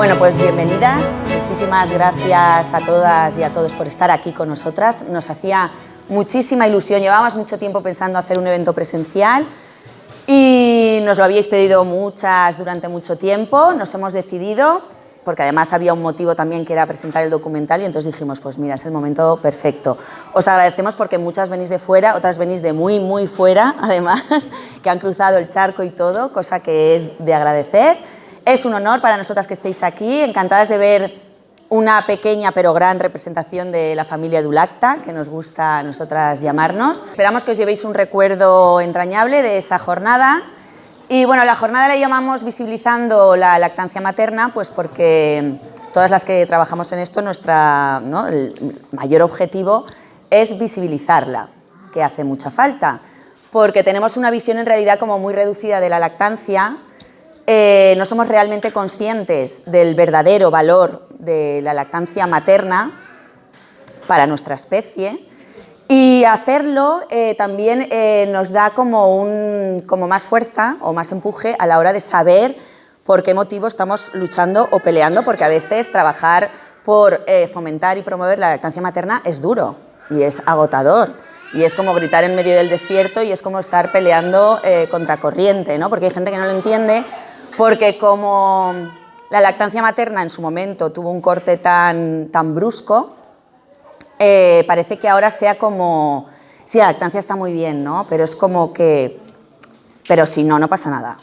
Bueno, pues bienvenidas. Muchísimas gracias a todas y a todos por estar aquí con nosotras. Nos hacía muchísima ilusión. Llevábamos mucho tiempo pensando hacer un evento presencial y nos lo habíais pedido muchas durante mucho tiempo. Nos hemos decidido, porque además había un motivo también que era presentar el documental, y entonces dijimos, pues mira, es el momento perfecto. Os agradecemos porque muchas venís de fuera, otras venís de muy, muy fuera, además, que han cruzado el charco y todo, cosa que es de agradecer. Es un honor para nosotras que estéis aquí, encantadas de ver una pequeña pero gran representación de la familia Dulacta, que nos gusta a nosotras llamarnos. Esperamos que os llevéis un recuerdo entrañable de esta jornada. Y bueno, la jornada la llamamos Visibilizando la lactancia materna, pues porque todas las que trabajamos en esto, el mayor objetivo es visibilizarla, que hace mucha falta, porque tenemos una visión en realidad como muy reducida de la lactancia. No somos realmente conscientes del verdadero valor de la lactancia materna para nuestra especie, y hacerlo también nos da como más fuerza o más empuje a la hora de saber por qué motivo estamos luchando o peleando, porque a veces trabajar por fomentar y promover la lactancia materna es duro y es agotador. Y es como gritar en medio del desierto y es como estar peleando contracorriente, ¿no? Porque hay gente que no lo entiende, porque como la lactancia materna en su momento tuvo un corte tan brusco, parece que ahora sea como, sí, la lactancia está muy bien, ¿no? Pero es como que, pero si no, no pasa nada,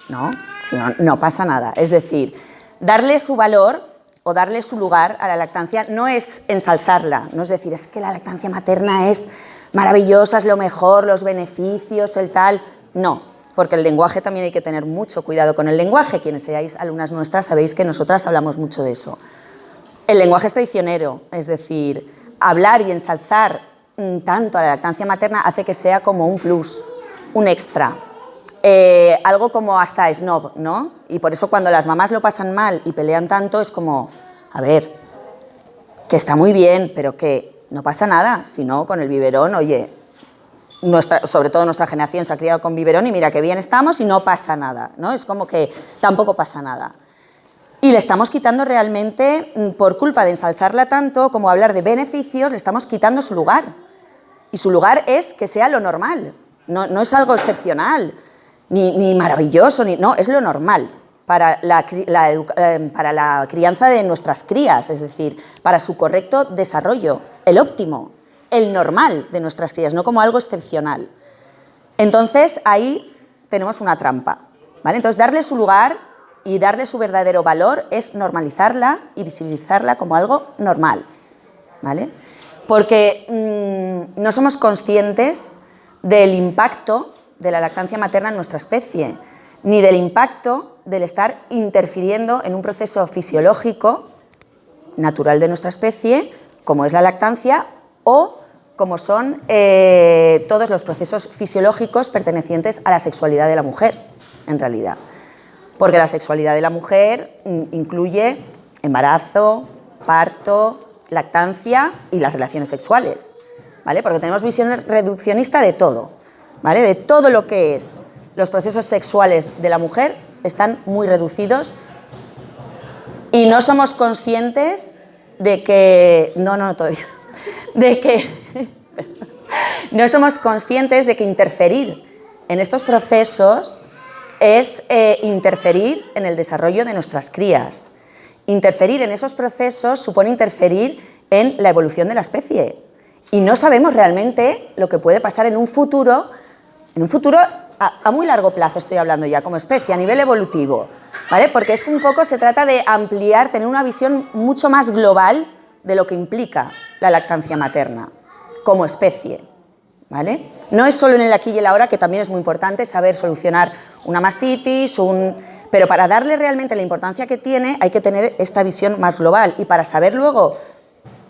¿no? Si no, no pasa nada. Es decir, darle su valor o darle su lugar a la lactancia no es ensalzarla, no es decir, es que la lactancia materna es maravillosa, es lo mejor, los beneficios, el tal, no. Porque el lenguaje también hay que tener mucho cuidado con el lenguaje. Quienes seáis alumnas nuestras sabéis que nosotras hablamos mucho de eso. El lenguaje es traicionero, es decir, hablar y ensalzar tanto a la lactancia materna hace que sea como un plus, un extra, algo como hasta snob, ¿no? Y por eso cuando las mamás lo pasan mal y pelean tanto es como, a ver, que está muy bien, pero que no pasa nada, si no, con el biberón, oye, sobre todo nuestra generación se ha criado con biberón y mira qué bien estamos y no pasa nada, ¿no? Es como que tampoco pasa nada. Y le estamos quitando realmente, por culpa de ensalzarla tanto, como hablar de beneficios, le estamos quitando su lugar. Y su lugar es que sea lo normal, no es algo excepcional, ni maravilloso, no, es lo normal para la crianza de nuestras crías, es decir, para su correcto desarrollo, el óptimo, el normal de nuestras crías, no como algo excepcional. Entonces, ahí tenemos una trampa, ¿vale? Entonces, darle su lugar y darle su verdadero valor es normalizarla y visibilizarla como algo normal, ¿vale? Porque no somos conscientes del impacto de la lactancia materna en nuestra especie, ni del impacto del estar interfiriendo en un proceso fisiológico natural de nuestra especie, como es la lactancia, o como son todos los procesos fisiológicos pertenecientes a la sexualidad de la mujer, en realidad. Porque la sexualidad de la mujer incluye embarazo, parto, lactancia y las relaciones sexuales, ¿vale? Porque tenemos visión reduccionista de todo, ¿vale? De todo lo que es los procesos sexuales de la mujer están muy reducidos y no somos conscientes de que... no somos conscientes de que interferir en estos procesos es interferir en el desarrollo de nuestras crías. Interferir en esos procesos supone interferir en la evolución de la especie. Y no sabemos realmente lo que puede pasar en un futuro a muy largo plazo, estoy hablando ya, como especie, a nivel evolutivo, ¿vale? Porque es un poco, se trata de ampliar, tener una visión mucho más global de lo que implica la lactancia materna como especie, ¿vale? No es solo en el aquí y el ahora, que también es muy importante saber solucionar una mastitis, pero para darle realmente la importancia que tiene hay que tener esta visión más global, y para saber luego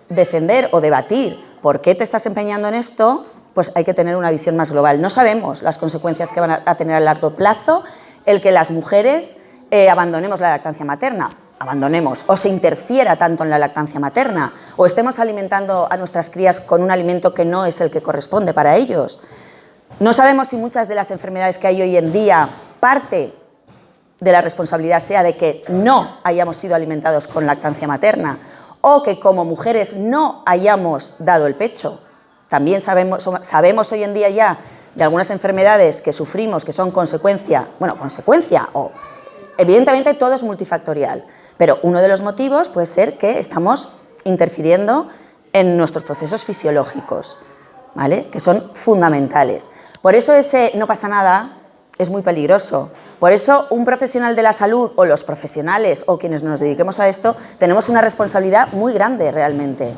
defender o debatir por qué te estás empeñando en esto, pues hay que tener una visión más global. No sabemos las consecuencias que van a tener a largo plazo el que las mujeres abandonemos la lactancia materna, o se interfiera tanto en la lactancia materna, o estemos alimentando a nuestras crías con un alimento que no es el que corresponde para ellos. No sabemos si muchas de las enfermedades que hay hoy en día parte de la responsabilidad sea de que no hayamos sido alimentados con lactancia materna o que como mujeres no hayamos dado el pecho. También sabemos hoy en día ya de algunas enfermedades que sufrimos que son consecuencia o evidentemente todo es multifactorial, pero uno de los motivos puede ser que estamos interfiriendo en nuestros procesos fisiológicos, ¿vale? Que son fundamentales. Por eso ese no pasa nada es muy peligroso. Por eso un profesional de la salud o los profesionales o quienes nos dediquemos a esto tenemos una responsabilidad muy grande realmente.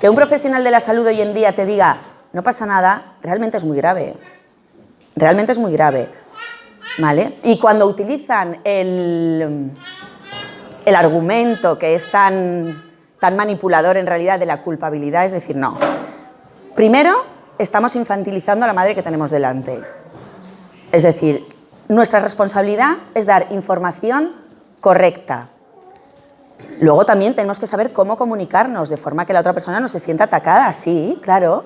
Que un profesional de la salud hoy en día te diga no pasa nada, realmente es muy grave. Realmente es muy grave, ¿vale? Y cuando utilizan el argumento que es tan manipulador en realidad de la culpabilidad, es decir, no. Primero, estamos infantilizando a la madre que tenemos delante. Es decir, nuestra responsabilidad es dar información correcta. Luego también tenemos que saber cómo comunicarnos de forma que la otra persona no se sienta atacada, sí, claro,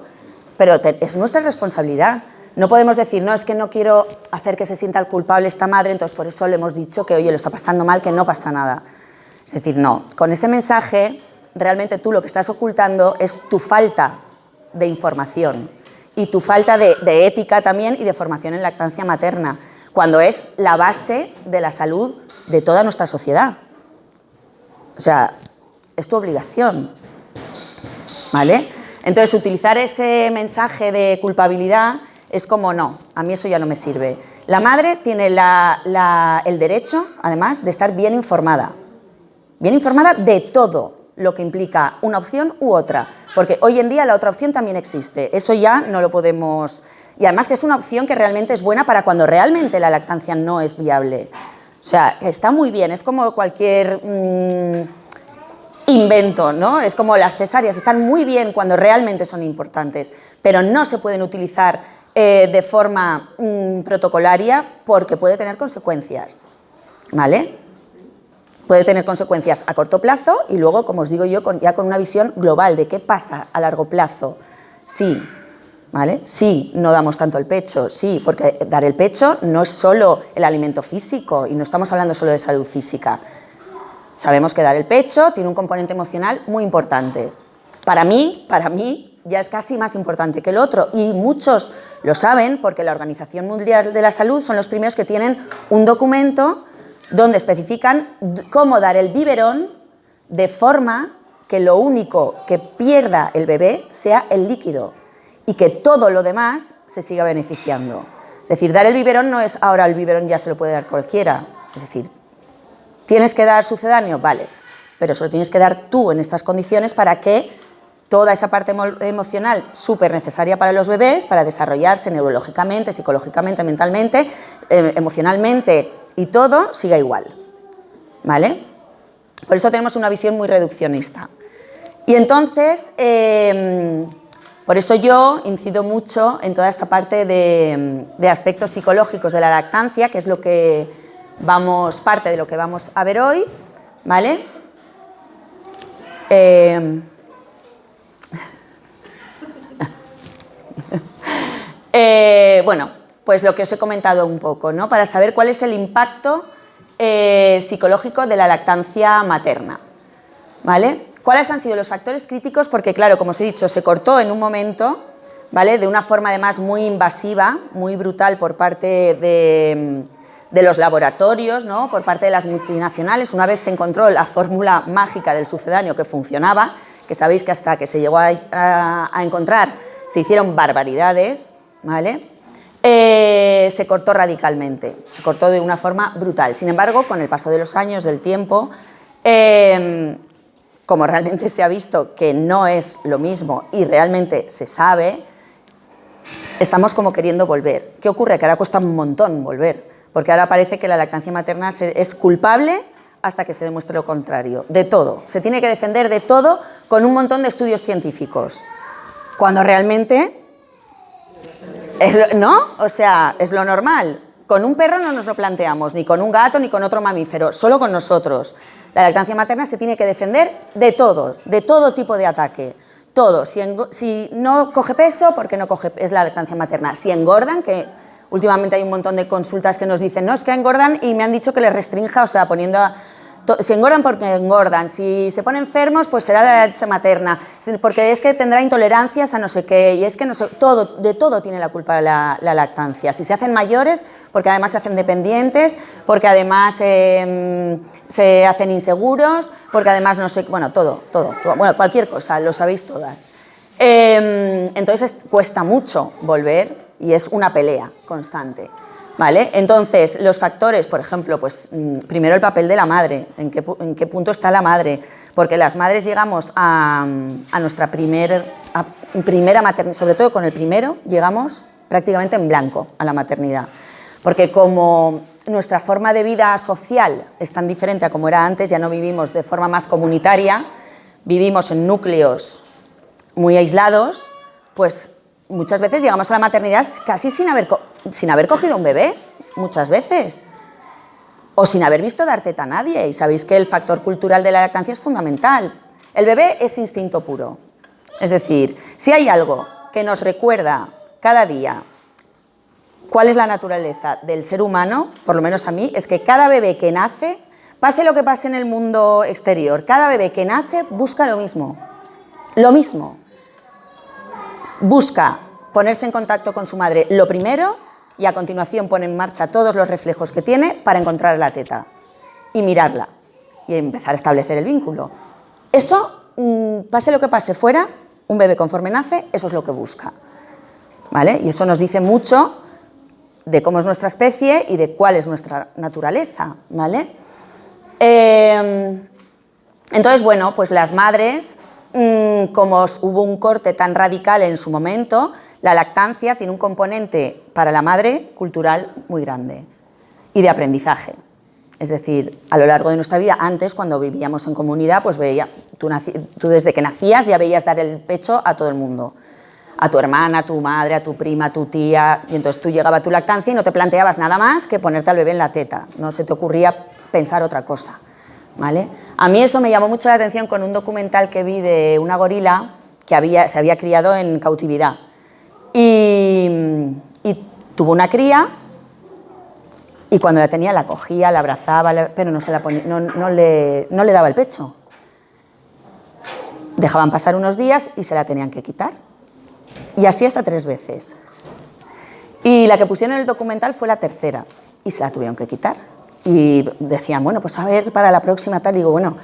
pero es nuestra responsabilidad. No podemos decir, no, es que no quiero hacer que se sienta el culpable esta madre, entonces por eso le hemos dicho que, oye, lo está pasando mal, que no pasa nada. Es decir, no, con ese mensaje realmente tú lo que estás ocultando es tu falta de información y tu falta de ética también y de formación en lactancia materna, cuando es la base de la salud de toda nuestra sociedad. O sea, es tu obligación, ¿vale? Entonces, utilizar ese mensaje de culpabilidad es como, no, a mí eso ya no me sirve. La madre tiene el derecho, además, de estar bien informada de todo lo que implica una opción u otra, porque hoy en día la otra opción también existe, eso ya no lo podemos... Y además que es una opción que realmente es buena para cuando realmente la lactancia no es viable. O sea, está muy bien, es como cualquier invento, ¿no? Es como las cesáreas, están muy bien cuando realmente son importantes, pero no se pueden utilizar de forma protocolaria porque puede tener consecuencias, ¿vale? Puede tener consecuencias a corto plazo y luego, como os digo yo, ya con una visión global de qué pasa a largo plazo. Sí, ¿vale? Sí, no damos tanto el pecho, sí, porque dar el pecho no es solo el alimento físico y no estamos hablando solo de salud física. Sabemos que dar el pecho tiene un componente emocional muy importante. Para mí, ya es casi más importante que el otro y muchos lo saben porque la Organización Mundial de la Salud son los primeros que tienen un documento donde especifican cómo dar el biberón de forma que lo único que pierda el bebé sea el líquido y que todo lo demás se siga beneficiando. Es decir, dar el biberón no es ahora el biberón ya se lo puede dar cualquiera. Es decir, ¿tienes que dar sucedáneo? Vale, pero se lo tienes que dar tú en estas condiciones para que toda esa parte emocional súper necesaria para los bebés, para desarrollarse neurológicamente, psicológicamente, mentalmente, emocionalmente y todo siga igual, ¿vale? Por eso tenemos una visión muy reduccionista. Y entonces, por eso yo incido mucho en toda esta parte de aspectos psicológicos de la lactancia, que es lo que parte de lo que vamos a ver hoy, ¿vale? Bueno, pues lo que os he comentado un poco, ¿no? Para saber cuál es el impacto psicológico de la lactancia materna, ¿vale? ¿Cuáles han sido los factores críticos? Porque, claro, como os he dicho, se cortó en un momento, ¿vale? De una forma, además, muy invasiva, muy brutal por parte de los laboratorios, ¿no? Por parte de las multinacionales. Una vez se encontró la fórmula mágica del sucedáneo que funcionaba, que sabéis que hasta que se llegó a encontrar se hicieron barbaridades, ¿vale? Se cortó radicalmente, se cortó de una forma brutal. Sin embargo, con el paso de los años, del tiempo, como realmente se ha visto que no es lo mismo y realmente se sabe, estamos como queriendo volver. ¿Qué ocurre? Que ahora cuesta un montón volver, porque ahora parece que la lactancia materna es culpable hasta que se demuestre lo contrario, de todo. Se tiene que defender de todo con un montón de estudios científicos, cuando realmente... ¿no? O sea, es lo normal. Con un perro no nos lo planteamos, ni con un gato, ni con otro mamífero, solo con nosotros. La lactancia materna se tiene que defender de todo tipo de ataque. Todo. Si no coge peso, porque no coge, es la lactancia materna. Si engordan, que Últimamente hay un montón de consultas que nos dicen, no, es que engordan y me han dicho que les restrinja, o sea, poniendo si engordan porque engordan, si se ponen enfermos pues será la leche materna, porque es que tendrá intolerancias a no sé qué, y es que no sé, de todo tiene la culpa la lactancia. Si se hacen mayores, porque además se hacen dependientes, porque además se hacen inseguros, porque además no sé, bueno, todo, bueno, cualquier cosa, lo sabéis todas. Entonces cuesta mucho volver y es una pelea constante. ¿Vale? Entonces, los factores, por ejemplo, pues primero el papel de la madre, en qué punto está la madre, porque las madres llegamos a nuestra primera maternidad, sobre todo con el primero, llegamos prácticamente en blanco a la maternidad, porque como nuestra forma de vida social es tan diferente a como era antes, ya no vivimos de forma más comunitaria, vivimos en núcleos muy aislados, pues muchas veces llegamos a la maternidad casi sin haber cogido un bebé, muchas veces, o sin haber visto dar teta a nadie, y sabéis que el factor cultural de la lactancia es fundamental. El bebé es instinto puro, es decir, si hay algo que nos recuerda cada día cuál es la naturaleza del ser humano, por lo menos a mí, es que cada bebé que nace, pase lo que pase en el mundo exterior, cada bebé que nace busca lo mismo, busca ponerse en contacto con su madre lo primero y a continuación pone en marcha todos los reflejos que tiene para encontrar la teta y mirarla y empezar a establecer el vínculo. Eso, pase lo que pase fuera, un bebé conforme nace, eso es lo que busca, ¿vale? Y eso nos dice mucho de cómo es nuestra especie y de cuál es nuestra naturaleza, ¿vale? Entonces, bueno, pues las madres, como hubo un corte tan radical en su momento, la lactancia tiene un componente para la madre cultural muy grande y de aprendizaje. Es decir, a lo largo de nuestra vida, antes cuando vivíamos en comunidad, pues tú desde que nacías ya veías dar el pecho a todo el mundo, a tu hermana, a tu madre, a tu prima, a tu tía, y entonces tú llegaba a tu lactancia y no te planteabas nada más que ponerte al bebé en la teta, no se te ocurría pensar otra cosa, ¿vale? A mí eso me llamó mucho la atención con un documental que vi de una gorila que se había criado en cautividad y tuvo una cría y cuando la tenía la cogía, la abrazaba, pero no le daba el pecho. Dejaban pasar unos días y se la tenían que quitar. Y así hasta 3 veces. Y la que pusieron en el documental fue la tercera y se la tuvieron que quitar. Y decían, bueno, pues a ver, para la próxima tal. Digo, bueno,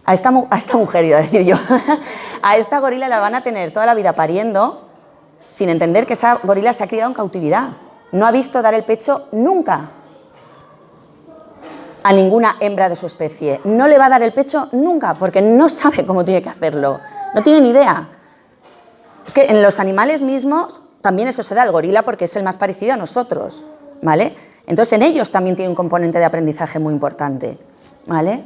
a esta mujer, iba a decir yo, a esta gorila la van a tener toda la vida pariendo sin entender que esa gorila se ha criado en cautividad. No ha visto dar el pecho nunca a ninguna hembra de su especie. No le va a dar el pecho nunca porque no sabe cómo tiene que hacerlo. No tiene ni idea. Es que en los animales mismos también eso se da al gorila porque es el más parecido a nosotros, ¿vale? Entonces en ellos también tiene un componente de aprendizaje muy importante, ¿vale?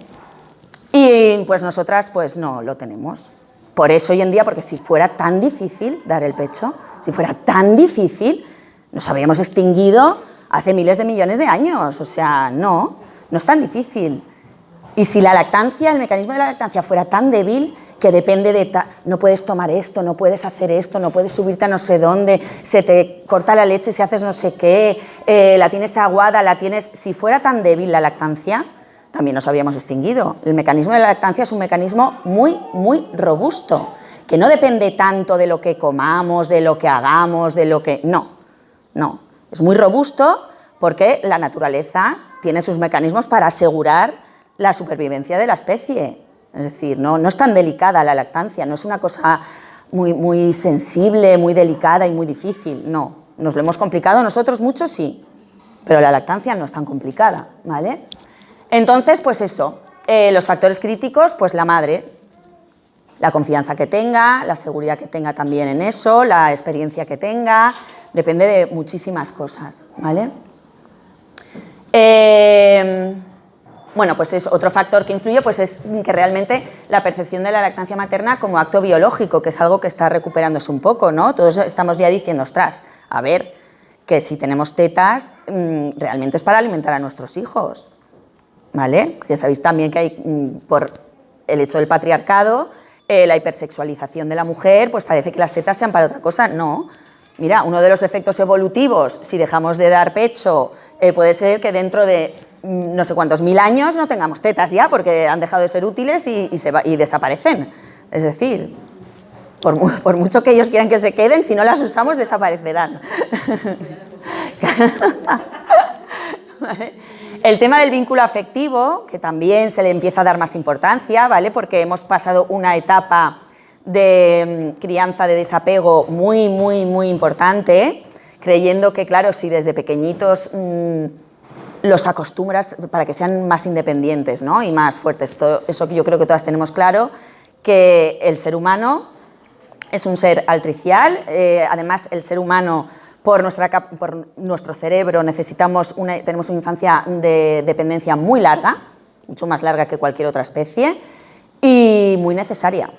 Y pues nosotras pues no lo tenemos. Por eso hoy en día, porque si fuera tan difícil dar el pecho, si fuera tan difícil, nos habríamos extinguido hace miles de millones de años. O sea, no es tan difícil. Y si la lactancia, el mecanismo de la lactancia fuera tan débil que depende de no puedes tomar esto, no puedes hacer esto, no puedes subirte a no sé dónde, se te corta la leche si haces no sé qué, la tienes aguada, si fuera tan débil la lactancia, también nos habríamos extinguido. El mecanismo de la lactancia es un mecanismo muy, muy robusto, que no depende tanto de lo que comamos, de lo que hagamos, de lo que... No, es muy robusto porque la naturaleza tiene sus mecanismos para asegurar la supervivencia de la especie. Es decir, no es tan delicada la lactancia, no es una cosa muy, muy sensible, muy delicada y muy difícil, no. Nos lo hemos complicado nosotros mucho, sí, pero la lactancia no es tan complicada, ¿vale? Entonces, pues eso, los factores críticos, pues la madre, la confianza que tenga, la seguridad que tenga también en eso, la experiencia que tenga, depende de muchísimas cosas, ¿vale? Bueno, pues es otro factor que influye, pues es que realmente la percepción de la lactancia materna como acto biológico, que es algo que está recuperándose un poco, ¿no? Todos estamos ya diciendo, ostras, a ver, que si tenemos tetas, realmente es para alimentar a nuestros hijos, ¿vale? Ya sabéis también que hay, por el hecho del patriarcado, la hipersexualización de la mujer, pues parece que las tetas sean para otra cosa, no. mira, uno de los efectos evolutivos, si dejamos de dar pecho, puede ser que dentro de no sé cuántos mil años no tengamos tetas ya, porque han dejado de ser útiles y desaparecen. Es decir, por mucho que ellos quieran que se queden, si no las usamos, desaparecerán. ¿Vale? El tema del vínculo afectivo, que también se le empieza a dar más importancia, ¿vale? Porque hemos pasado una etapa de crianza de desapego muy, muy, muy importante, creyendo que, claro, si desde pequeñitos los acostumbras para que sean más independientes, ¿no? Y más fuertes. Eso que yo creo que todas tenemos claro, que el ser humano es un ser altricial, además el ser humano por nuestro cerebro tenemos una infancia de dependencia muy larga, mucho más larga que cualquier otra especie, y muy necesaria,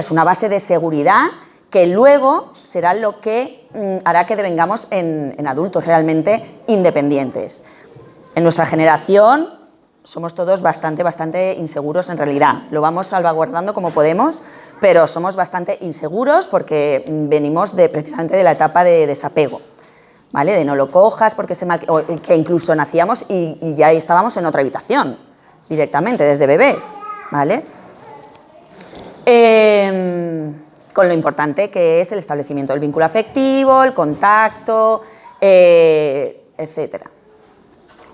es una base de seguridad que luego será lo que hará que devengamos en adultos realmente independientes. En nuestra generación somos todos bastante inseguros en realidad. Lo vamos salvaguardando como podemos, pero somos bastante inseguros porque venimos precisamente de la etapa de desapego, ¿vale? De no lo cojas porque que incluso nacíamos y ya estábamos en otra habitación directamente, desde bebés, ¿vale? Con lo importante que es el establecimiento del vínculo afectivo, el contacto, etcétera.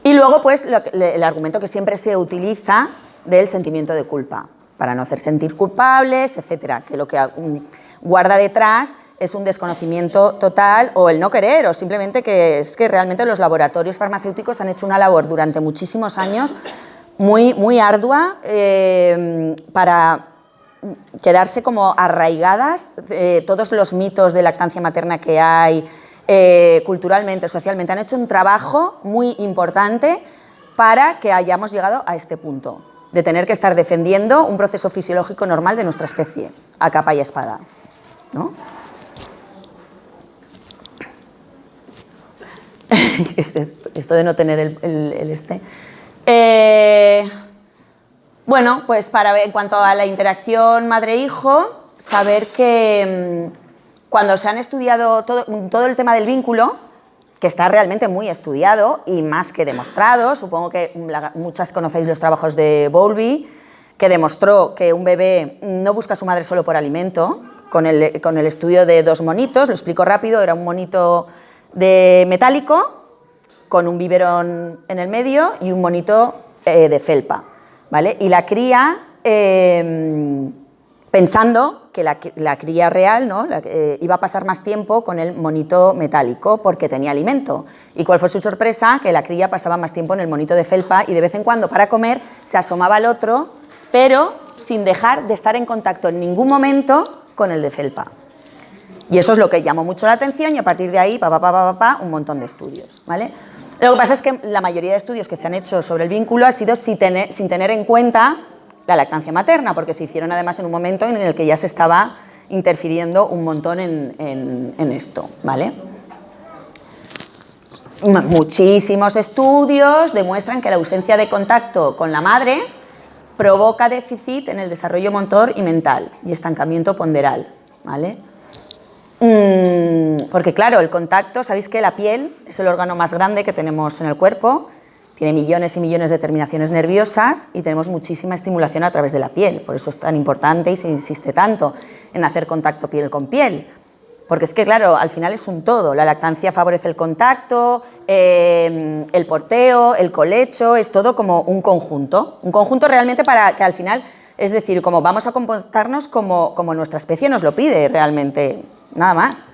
Y luego, pues, el argumento que siempre se utiliza del sentimiento de culpa, para no hacer sentir culpables, etcétera, que lo que guarda detrás es un desconocimiento total o el no querer, o simplemente que es que realmente los laboratorios farmacéuticos han hecho una labor durante muchísimos años muy, muy ardua para quedarse como arraigadas todos los mitos de lactancia materna que hay, culturalmente, socialmente. Han hecho un trabajo muy importante para que hayamos llegado a este punto, de tener que estar defendiendo un proceso fisiológico normal de nuestra especie, a capa y espada, ¿no? Esto de no tener el este. Bueno, pues en cuanto a la interacción madre-hijo, saber que cuando se han estudiado todo el tema del vínculo, que está realmente muy estudiado y más que demostrado, supongo que muchas conocéis los trabajos de Bowlby, que demostró que un bebé no busca a su madre solo por alimento, con el estudio de dos monitos, lo explico rápido, era un monito metálico con un biberón en el medio y un monito de felpa, ¿vale? Y la cría, pensando que la cría real, ¿no? Iba a pasar más tiempo con el monito metálico porque tenía alimento. ¿Y cuál fue su sorpresa? Que la cría pasaba más tiempo en el monito de felpa y de vez en cuando para comer se asomaba al otro, pero sin dejar de estar en contacto en ningún momento con el de felpa. Y eso es lo que llamó mucho la atención y a partir de ahí, un montón de estudios, ¿vale? Lo que pasa es que la mayoría de estudios que se han hecho sobre el vínculo ha sido sin tener en cuenta la lactancia materna, porque se hicieron además en un momento en el que ya se estaba interfiriendo un montón en esto, ¿vale? Muchísimos estudios demuestran que la ausencia de contacto con la madre provoca déficit en el desarrollo motor y mental y estancamiento ponderal, ¿vale? Porque claro, el contacto, sabéis que la piel es el órgano más grande que tenemos en el cuerpo, tiene millones y millones de terminaciones nerviosas y tenemos muchísima estimulación a través de la piel, por eso es tan importante y se insiste tanto en hacer contacto piel con piel, porque es que claro, al final es un todo, la lactancia favorece el contacto, el porteo, el colecho, es todo como un conjunto realmente para que al final, es decir, como vamos a comportarnos como nuestra especie nos lo pide realmente, nada más,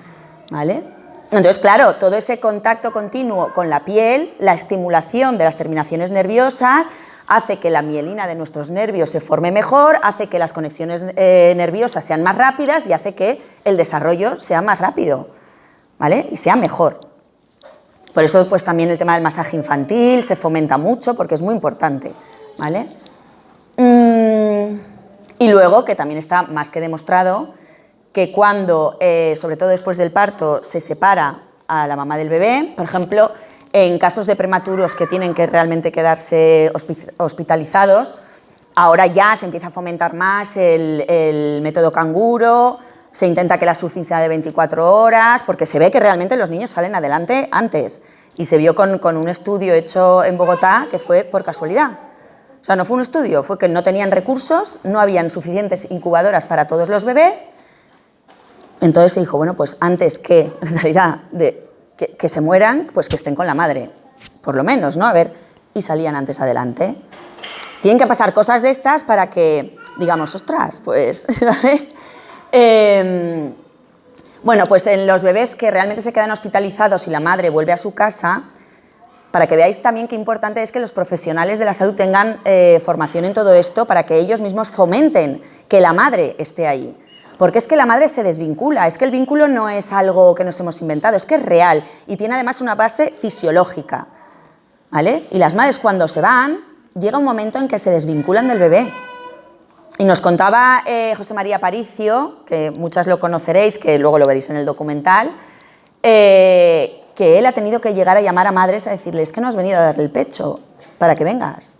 ¿vale? Entonces, claro, todo ese contacto continuo con la piel, la estimulación de las terminaciones nerviosas, hace que la mielina de nuestros nervios se forme mejor, hace que las conexiones nerviosas sean más rápidas y hace que el desarrollo sea más rápido, ¿vale? Y sea mejor. Por eso, pues también el tema del masaje infantil se fomenta mucho porque es muy importante, ¿vale? Y luego, que también está más que demostrado, que cuando, sobre todo después del parto, se separa a la mamá del bebé, por ejemplo, en casos de prematuros que tienen que realmente quedarse hospitalizados, ahora ya se empieza a fomentar más el método canguro, Se intenta que la SUCIN sea de 24 horas, porque se ve que realmente los niños salen adelante antes. Y se vio con un estudio hecho en Bogotá que fue por casualidad. O sea, no fue un estudio, fue que no tenían recursos, no habían suficientes incubadoras para todos los bebés. Entonces se dijo, bueno, pues antes que, en realidad, que se mueran, pues que estén con la madre, por lo menos, ¿no? A ver, y salían antes adelante. Tienen que pasar cosas de estas para que, digamos, ostras, pues, ¿sabes? Bueno, pues en los bebés que realmente se quedan hospitalizados y la madre vuelve a su casa, para que veáis también qué importante es que los profesionales de la salud tengan formación en todo esto para que ellos mismos fomenten que la madre esté ahí. Porque es que la madre se desvincula, es que el vínculo no es algo que nos hemos inventado, es que es real y tiene además una base fisiológica, ¿vale? Y las madres cuando se van, llega un momento en que se desvinculan del bebé. Y nos contaba José María Aparicio, que muchas lo conoceréis, que luego lo veréis en el documental, que él ha tenido que llegar a llamar a madres a decirles que no has venido a darle el pecho para que vengas.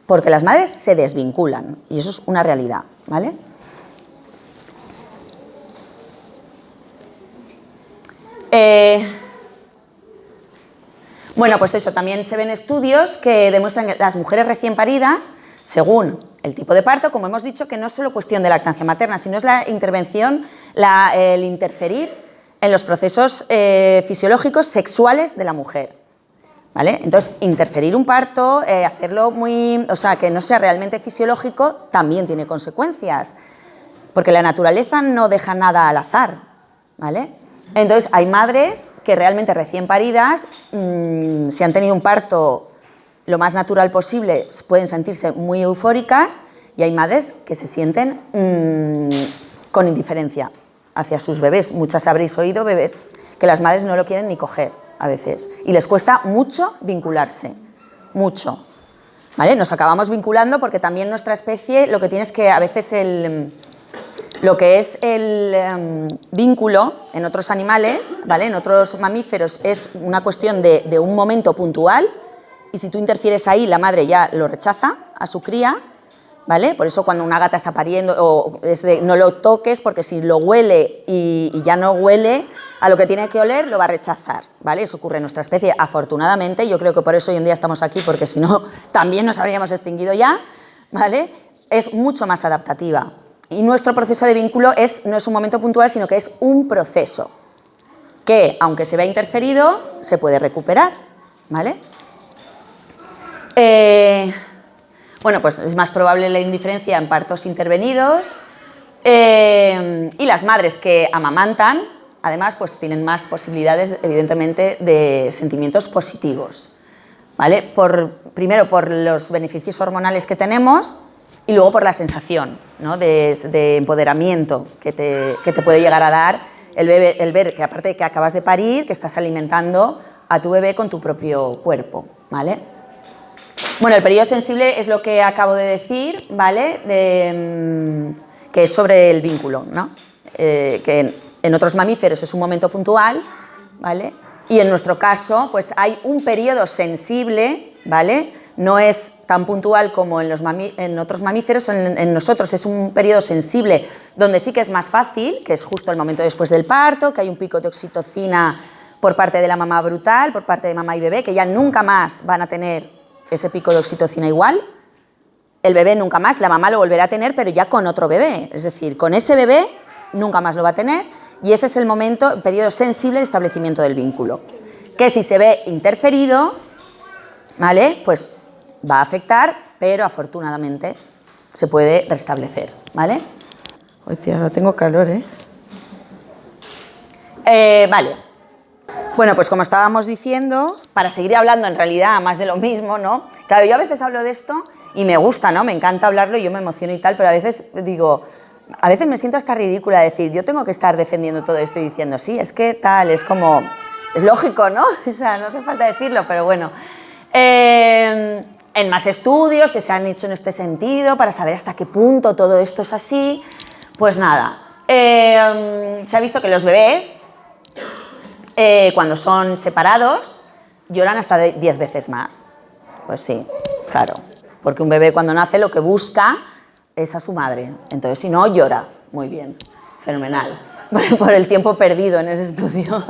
Porque las madres se desvinculan y eso es una realidad, ¿vale? Bueno, pues eso, también se ven estudios que demuestran que las mujeres recién paridas, según el tipo de parto, como hemos dicho, que no es solo cuestión de lactancia materna, sino es la intervención, el interferir en los procesos fisiológicos sexuales de la mujer, ¿vale? Entonces, interferir un parto, hacerlo o sea, que no sea realmente fisiológico, también tiene consecuencias, porque la naturaleza no deja nada al azar, ¿vale? Entonces, hay madres que realmente recién paridas, si han tenido un parto lo más natural posible, pueden sentirse muy eufóricas y hay madres que se sienten con indiferencia hacia sus bebés. Muchas habréis oído bebés que las madres no lo quieren ni coger a veces y les cuesta mucho vincularse, mucho, ¿vale? Nos acabamos vinculando porque también nuestra especie lo que tiene es que a veces lo que es el vínculo en otros animales, ¿vale? En otros mamíferos es una cuestión de un momento puntual y si tú interfieres ahí, la madre ya lo rechaza a su cría, ¿vale? Por eso cuando una gata está pariendo, no lo toques porque si lo huele y ya no huele a lo que tiene que oler, lo va a rechazar, ¿vale? Eso ocurre en nuestra especie, afortunadamente, y yo creo que por eso hoy en día estamos aquí, porque si no, también nos habríamos extinguido ya, ¿vale? Es mucho más adaptativa. Y nuestro proceso de vínculo no es un momento puntual, sino que es un proceso que, aunque se vea interferido, se puede recuperar, ¿vale? Bueno, pues es más probable la indiferencia en partos intervenidos y las madres que amamantan, además, pues tienen más posibilidades, evidentemente, de sentimientos positivos, ¿vale? Primero, por los beneficios hormonales que tenemos y luego por la sensación, ¿no? de empoderamiento que te puede llegar a dar el ver que aparte de que acabas de parir, que estás alimentando a tu bebé con tu propio cuerpo, ¿vale? Bueno, el periodo sensible es lo que acabo de decir, ¿vale? Que es sobre el vínculo, ¿no? Que en otros mamíferos es un momento puntual, ¿vale? Y en nuestro caso, pues hay un periodo sensible, ¿vale? No es tan puntual como en otros mamíferos, en nosotros es un periodo sensible donde sí que es más fácil, que es justo el momento después del parto, que hay un pico de oxitocina por parte de la mamá brutal, por parte de mamá y bebé, que ya nunca más van a tener ese pico de oxitocina igual. El bebé nunca más, la mamá lo volverá a tener, pero ya con otro bebé, es decir, con ese bebé nunca más lo va a tener y ese es el momento, el periodo sensible de establecimiento del vínculo, que si se ve interferido, ¿vale? Pues va a afectar, pero afortunadamente se puede restablecer, ¿vale? Hostia, ahora tengo calor, vale. Bueno, pues como estábamos diciendo, para seguir hablando en realidad más de lo mismo, ¿no? Claro, yo a veces hablo de esto y me gusta, ¿no? Me encanta hablarlo y yo me emociono y tal, pero a veces digo, a veces me siento hasta ridícula de decir, yo tengo que estar defendiendo todo esto y diciendo, sí, es que tal, es como, es lógico, ¿no? O sea, no hace falta decirlo, pero bueno. En más estudios que se han hecho en este sentido para saber hasta qué punto todo esto es así, pues nada, se ha visto que los bebés, cuando son separados, lloran hasta 10 veces más. Pues sí, claro, porque un bebé cuando nace lo que busca es a su madre, entonces si no, llora, muy bien, fenomenal, por el tiempo perdido en ese estudio.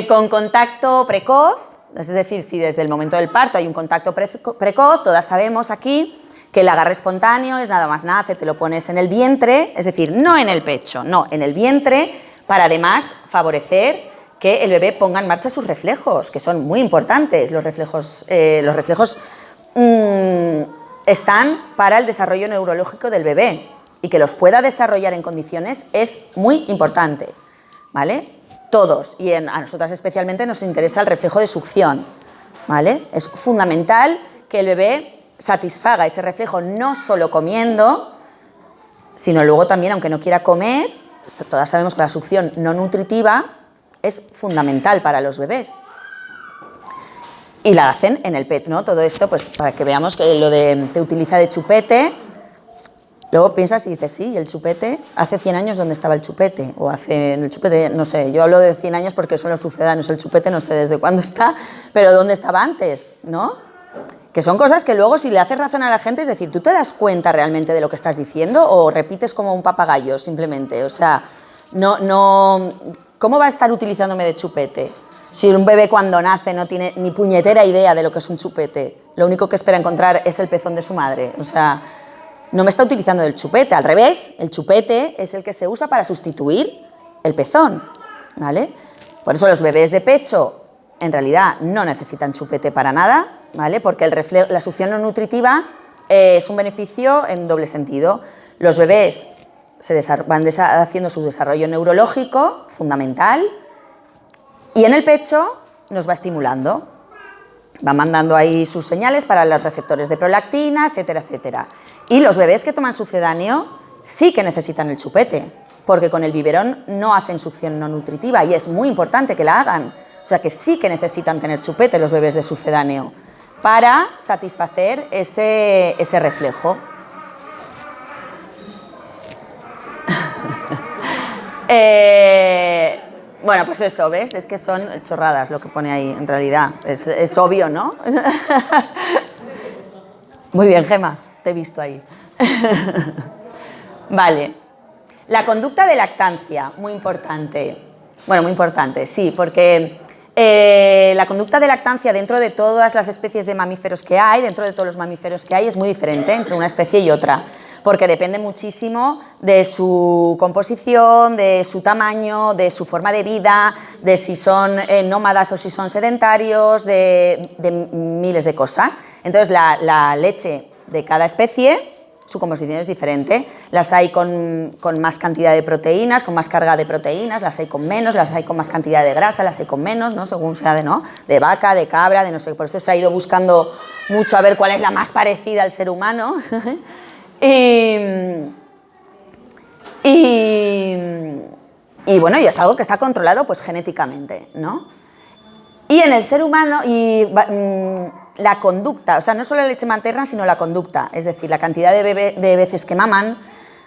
Con contacto precoz, es decir, si desde el momento del parto hay un contacto precoz, todas sabemos aquí que el agarre espontáneo es nada más nace, te lo pones en el vientre, es decir, no en el pecho, no, en el vientre, para además favorecer que el bebé ponga en marcha sus reflejos, que son muy importantes. Los reflejos están para el desarrollo neurológico del bebé y que los pueda desarrollar en condiciones es muy importante, ¿vale? Todos, y a nosotras especialmente nos interesa el reflejo de succión, ¿vale? Es fundamental que el bebé satisfaga ese reflejo no solo comiendo, sino luego también, aunque no quiera comer, todas sabemos que la succión no nutritiva es fundamental para los bebés. Y la hacen en el PET, ¿no? Todo esto, pues para que veamos que lo de te utiliza de chupete. Luego piensas y dices, sí, el chupete, hace 100 años ¿dónde estaba el chupete? O hace el chupete, no sé, yo hablo de 100 años porque son los sucedáneos, el chupete no sé desde cuándo está, pero ¿dónde estaba antes? ¿No? Que son cosas que luego si le haces razón a la gente, es decir, ¿tú te das cuenta realmente de lo que estás diciendo o repites como un papagayo simplemente? O sea, ¿cómo va a estar utilizándome de chupete? Si un bebé cuando nace no tiene ni puñetera idea de lo que es un chupete, lo único que espera encontrar es el pezón de su madre, o sea, no me está utilizando del chupete, al revés, el chupete es el que se usa para sustituir el pezón, ¿vale? Por eso los bebés de pecho en realidad no necesitan chupete para nada, ¿vale? Porque la succión no nutritiva es un beneficio en doble sentido. Los bebés van haciendo su desarrollo neurológico, fundamental, y en el pecho nos va estimulando. Va mandando ahí sus señales para los receptores de prolactina, etcétera, etcétera. Y los bebés que toman sucedáneo sí que necesitan el chupete, porque con el biberón no hacen succión no nutritiva y es muy importante que la hagan. O sea que sí que necesitan tener chupete los bebés de sucedáneo para satisfacer ese reflejo. Bueno, pues eso, ¿ves? Es que son chorradas lo que pone ahí, en realidad. Es obvio, ¿no? Muy bien, Gemma, te he visto ahí. Vale. La conducta de lactancia, muy importante. Bueno, muy importante, sí, porque la conducta de lactancia dentro de todas las especies de mamíferos que hay, dentro de todos los mamíferos que hay, es muy diferente entre una especie y otra, porque depende muchísimo de su composición, de su tamaño, de su forma de vida, de si son nómadas o si son sedentarios, de miles de cosas. Entonces, la leche de cada especie, su composición es diferente. Las hay con más cantidad de proteínas, con más carga de proteínas, las hay con menos, las hay con más cantidad de grasa, las hay con menos, ¿no? Según sea de vaca, de cabra, de no sé. Por eso se ha ido buscando mucho a ver cuál es la más parecida al ser humano. Y bueno, y es algo que está controlado pues genéticamente, ¿no? Y en el ser humano, la conducta, o sea, no solo la leche materna, sino la conducta, es decir, la cantidad de veces que maman.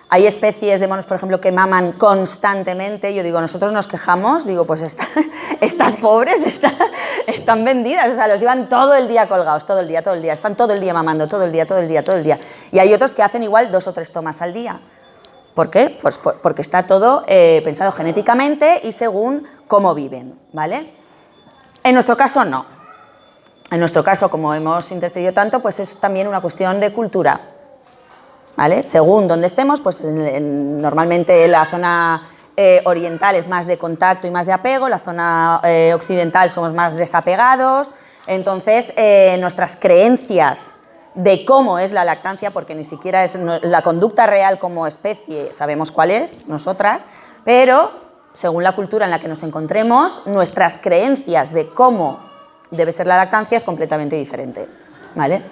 Hay especies de monos, por ejemplo, que maman constantemente. Yo digo, nosotros nos quejamos, digo, pues estas pobres están vendidas, o sea, los llevan todo el día colgados, todo el día, están todo el día mamando, todo el día. Y hay otros que hacen igual 2 o 3 tomas al día. ¿Por qué? Pues porque está todo pensado genéticamente y según cómo viven, ¿vale? En nuestro caso, no. En nuestro caso, como hemos interferido tanto, pues es también una cuestión de cultura, ¿vale? Según donde estemos, pues normalmente la zona oriental es más de contacto y más de apego, la zona occidental somos más desapegados, entonces nuestras creencias de cómo es la lactancia, porque ni siquiera es la conducta real como especie, sabemos cuál es, nosotras, pero según la cultura en la que nos encontremos, nuestras creencias de cómo debe ser la lactancia es completamente diferente, ¿vale?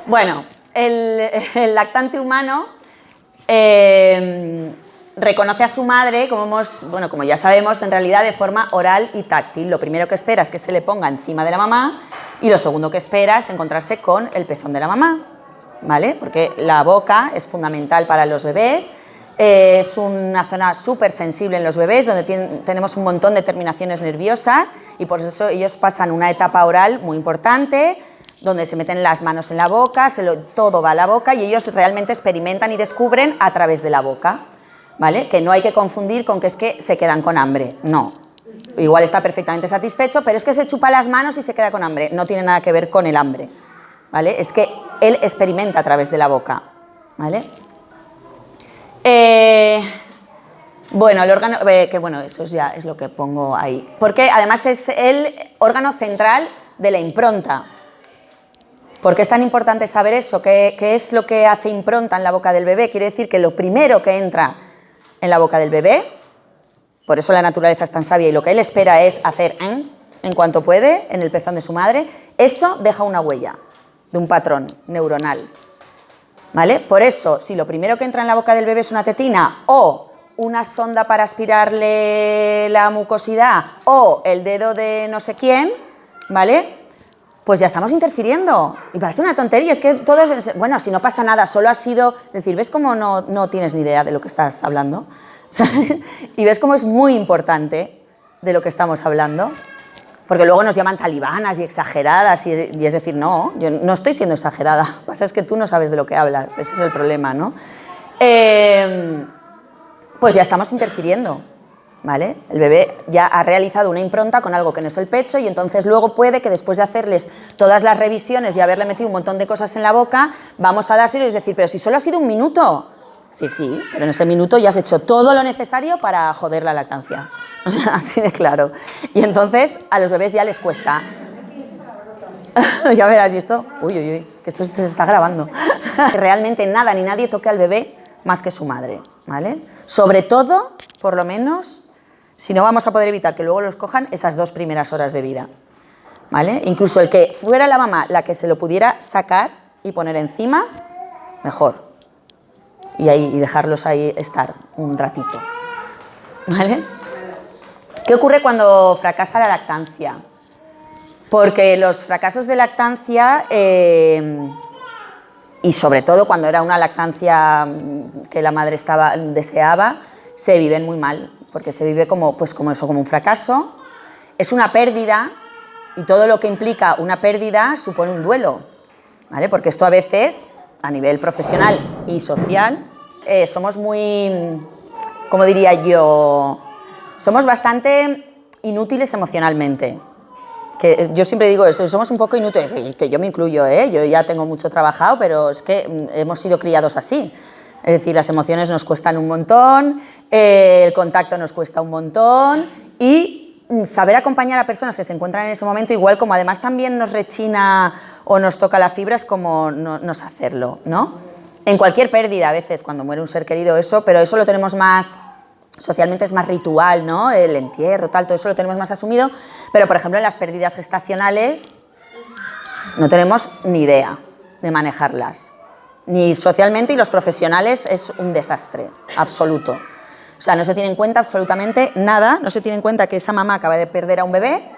Bueno, el lactante humano reconoce a su madre, como ya sabemos, en realidad de forma oral y táctil. Lo primero que espera es que se le ponga encima de la mamá y lo segundo que espera es encontrarse con el pezón de la mamá, ¿vale? Porque la boca es fundamental para los bebés Es una zona súper sensible en los bebés, donde tenemos un montón de terminaciones nerviosas y por eso ellos pasan una etapa oral muy importante, donde se meten las manos en la boca, todo va a la boca y ellos realmente experimentan y descubren a través de la boca, ¿vale? Que no hay que confundir con que es que se quedan con hambre, no. Igual está perfectamente satisfecho, pero es que se chupa las manos y se queda con hambre, no tiene nada que ver con el hambre, ¿vale? Es que él experimenta a través de la boca, ¿vale? Bueno, el órgano, que bueno, eso ya es lo que pongo ahí, porque además es el órgano central de la impronta. ¿Por qué es tan importante saber eso? ¿Qué es lo que hace impronta en la boca del bebé? Quiere decir que lo primero que entra en la boca del bebé, por eso la naturaleza es tan sabia y lo que él espera es hacer en cuanto puede en el pezón de su madre, eso deja una huella de un patrón neuronal. ¿Vale? Por eso, si lo primero que entra en la boca del bebé es una tetina o una sonda para aspirarle la mucosidad o el dedo de no sé quién, ¿vale? Pues ya estamos interfiriendo. Y parece una tontería, es que todos, bueno, si no pasa nada, solo ha sido, es decir, ¿ves cómo no tienes ni idea de lo que estás hablando? ¿Sabes? Y ves cómo es muy importante de lo que estamos hablando. Porque luego nos llaman talibanas y exageradas, y es decir, no, yo no estoy siendo exagerada, lo que pasa es que tú no sabes de lo que hablas, ese es el problema, ¿no? Pues ya estamos interfiriendo, ¿vale? El bebé ya ha realizado una impronta con algo que no es el pecho y entonces luego puede que después de hacerles todas las revisiones y haberle metido un montón de cosas en la boca, vamos a dárselo y es decir, pero si solo ha sido un minuto. Es decir, sí, pero en ese minuto ya has hecho todo lo necesario para joder la lactancia. O sea, así de claro. Y entonces a los bebés ya les cuesta. Ya verás, y esto, uy, que esto se está grabando. Realmente nada ni nadie toque al bebé más que su madre, ¿vale? Sobre todo, por lo menos, si no vamos a poder evitar que luego los cojan esas 2 primeras horas de vida, ¿vale? Incluso el que fuera la mamá la que se lo pudiera sacar y poner encima, mejor. Y dejarlos ahí estar un ratito, ¿vale? ¿Qué ocurre cuando fracasa la lactancia? Porque los fracasos de lactancia, y sobre todo cuando era una lactancia que la madre deseaba, se viven muy mal, porque se vive como un fracaso, es una pérdida, y todo lo que implica una pérdida supone un duelo, ¿vale? Porque esto a veces, a nivel profesional y social, somos muy, ¿cómo diría yo? Somos bastante inútiles emocionalmente. Que yo siempre digo eso, somos un poco inútiles, que yo me incluyo, yo ya tengo mucho trabajado, pero es que hemos sido criados así. Es decir, las emociones nos cuestan un montón, el contacto nos cuesta un montón y saber acompañar a personas que se encuentran en ese momento, igual como además también nos rechina o nos toca la fibra, es como no hacerlo, ¿no? En cualquier pérdida, a veces, cuando muere un ser querido, eso, pero eso lo tenemos más, socialmente es más ritual, ¿no? El entierro, tal, todo eso lo tenemos más asumido, pero, por ejemplo, en las pérdidas gestacionales no tenemos ni idea de manejarlas, ni socialmente, y los profesionales es un desastre absoluto. O sea, no se tiene en cuenta absolutamente nada, no se tiene en cuenta que esa mamá acaba de perder a un bebé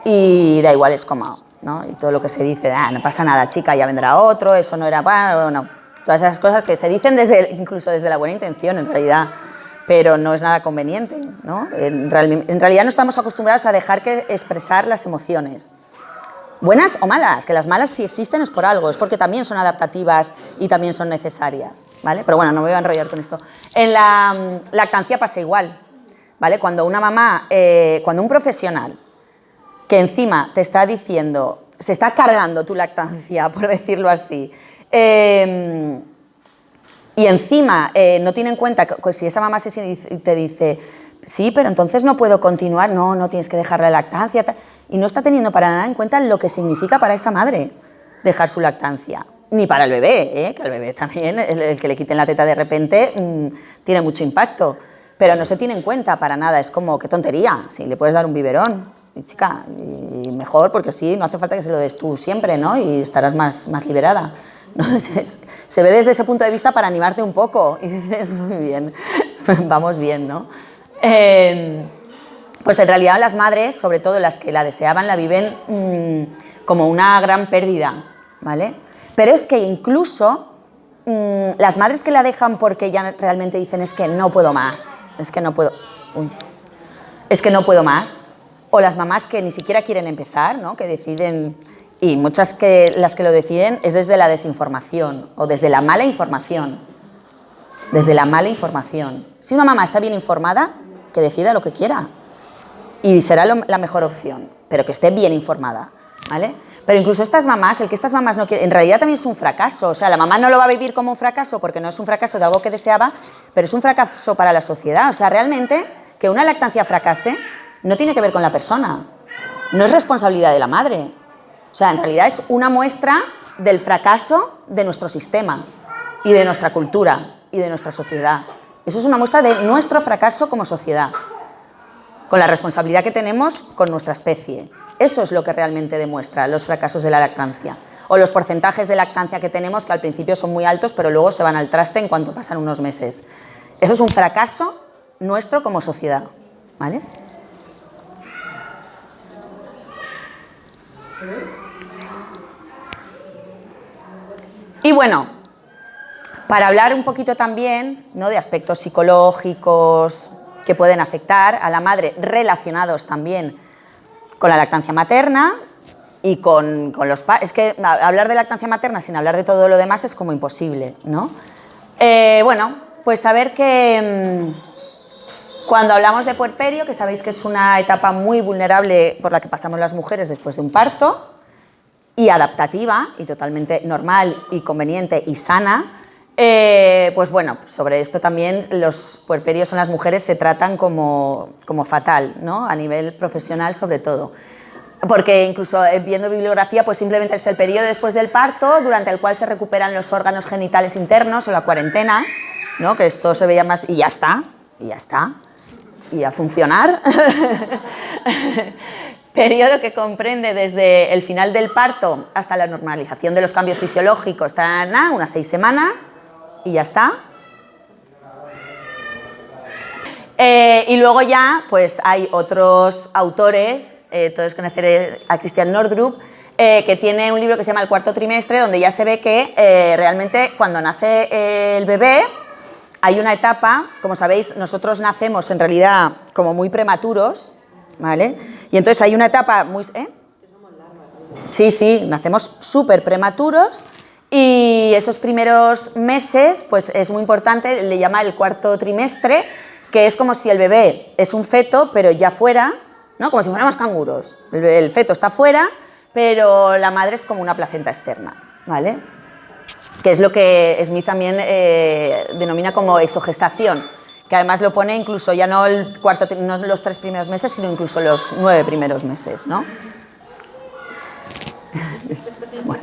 y da igual, es como, ¿no? Y todo lo que se dice, no pasa nada, chica, ya vendrá otro, eso no era, bueno, no. Todas esas cosas que se dicen incluso desde la buena intención, en realidad, pero no es nada conveniente, ¿no? En realidad no estamos acostumbrados a dejar que expresar las emociones, buenas o malas, que las malas si existen es por algo, es porque también son adaptativas y también son necesarias, ¿vale? Pero bueno, no me voy a enrollar con esto. En la lactancia pasa igual, ¿vale? Cuando una mamá, cuando un profesional que encima te está diciendo, se está cargando tu lactancia, por decirlo así, y encima no tiene en cuenta que si esa mamá te dice, sí, pero entonces no puedo continuar, no tienes que dejar la lactancia, y no está teniendo para nada en cuenta lo que significa para esa madre dejar su lactancia, ni para el bebé, que al bebé también, el que le quiten la teta de repente tiene mucho impacto, pero no se tiene en cuenta para nada, es como, qué tontería, si le puedes dar un biberón, y chica, y mejor, porque así no hace falta que se lo des tú siempre, ¿no? Y estarás más liberada. ¿No? Se ve desde ese punto de vista para animarte un poco y dices, muy bien, vamos bien, ¿no? Pues en realidad las madres, sobre todo las que la deseaban, la viven como una gran pérdida, ¿vale? Pero es que incluso las madres que la dejan porque ya realmente dicen es que no puedo más, es que no puedo, es que no puedo más, o las mamás que ni siquiera quieren empezar, ¿no? Que deciden, y muchas que las que lo deciden es desde la desinformación o desde la mala información, desde la mala información. Si una mamá está bien informada, que decida lo que quiera y será la mejor opción, pero que esté bien informada, ¿vale? Pero incluso estas mamás, el que estas mamás no quieren, en realidad también es un fracaso. O sea, la mamá no lo va a vivir como un fracaso porque no es un fracaso de algo que deseaba, pero es un fracaso para la sociedad. O sea, realmente que una lactancia fracase no tiene que ver con la persona, no es responsabilidad de la madre. O sea, en realidad es una muestra del fracaso de nuestro sistema y de nuestra cultura y de nuestra sociedad. Eso es una muestra de nuestro fracaso como sociedad, con la responsabilidad que tenemos con nuestra especie. Eso es lo que realmente demuestra los fracasos de la lactancia. O los porcentajes de lactancia que tenemos, que al principio son muy altos, pero luego se van al traste en cuanto pasan unos meses. Eso es un fracaso nuestro como sociedad, ¿vale? Y bueno, para hablar un poquito también, ¿no?, de aspectos psicológicos que pueden afectar a la madre, relacionados también con la lactancia materna y con los padres. Es que hablar de lactancia materna sin hablar de todo lo demás es como imposible, ¿no? Bueno, pues saber que cuando hablamos de puerperio, que sabéis que es una etapa muy vulnerable por la que pasamos las mujeres después de un parto, y adaptativa, y totalmente normal y conveniente y sana, pues bueno, sobre esto también los puerperios en las mujeres se tratan como fatal, ¿no? A nivel profesional sobre todo. Porque incluso viendo bibliografía, pues simplemente es el periodo después del parto, durante el cual se recuperan los órganos genitales internos o la cuarentena, ¿no? Que esto se veía más y ya está, y a funcionar. Periodo que comprende desde el final del parto hasta la normalización de los cambios fisiológicos, unas 6 semanas, y ya está. Y luego ya pues hay otros autores, todos conoceréis a Christian Nordrup, que tiene un libro que se llama El cuarto trimestre, donde ya se ve que realmente cuando nace el bebé hay una etapa, como sabéis, nosotros nacemos en realidad como muy prematuros, ¿vale? Y entonces hay una etapa muy... Sí, nacemos súper prematuros. Y esos primeros meses, pues es muy importante, le llama el cuarto trimestre, que es como si el bebé es un feto, pero ya fuera, ¿no? Como si fuéramos canguros. El feto está fuera, pero la madre es como una placenta externa, ¿vale? Que es lo que Smith también denomina como exogestación, que además lo pone incluso ya no no los 3 primeros meses, sino incluso los 9 primeros meses, ¿no? Bueno.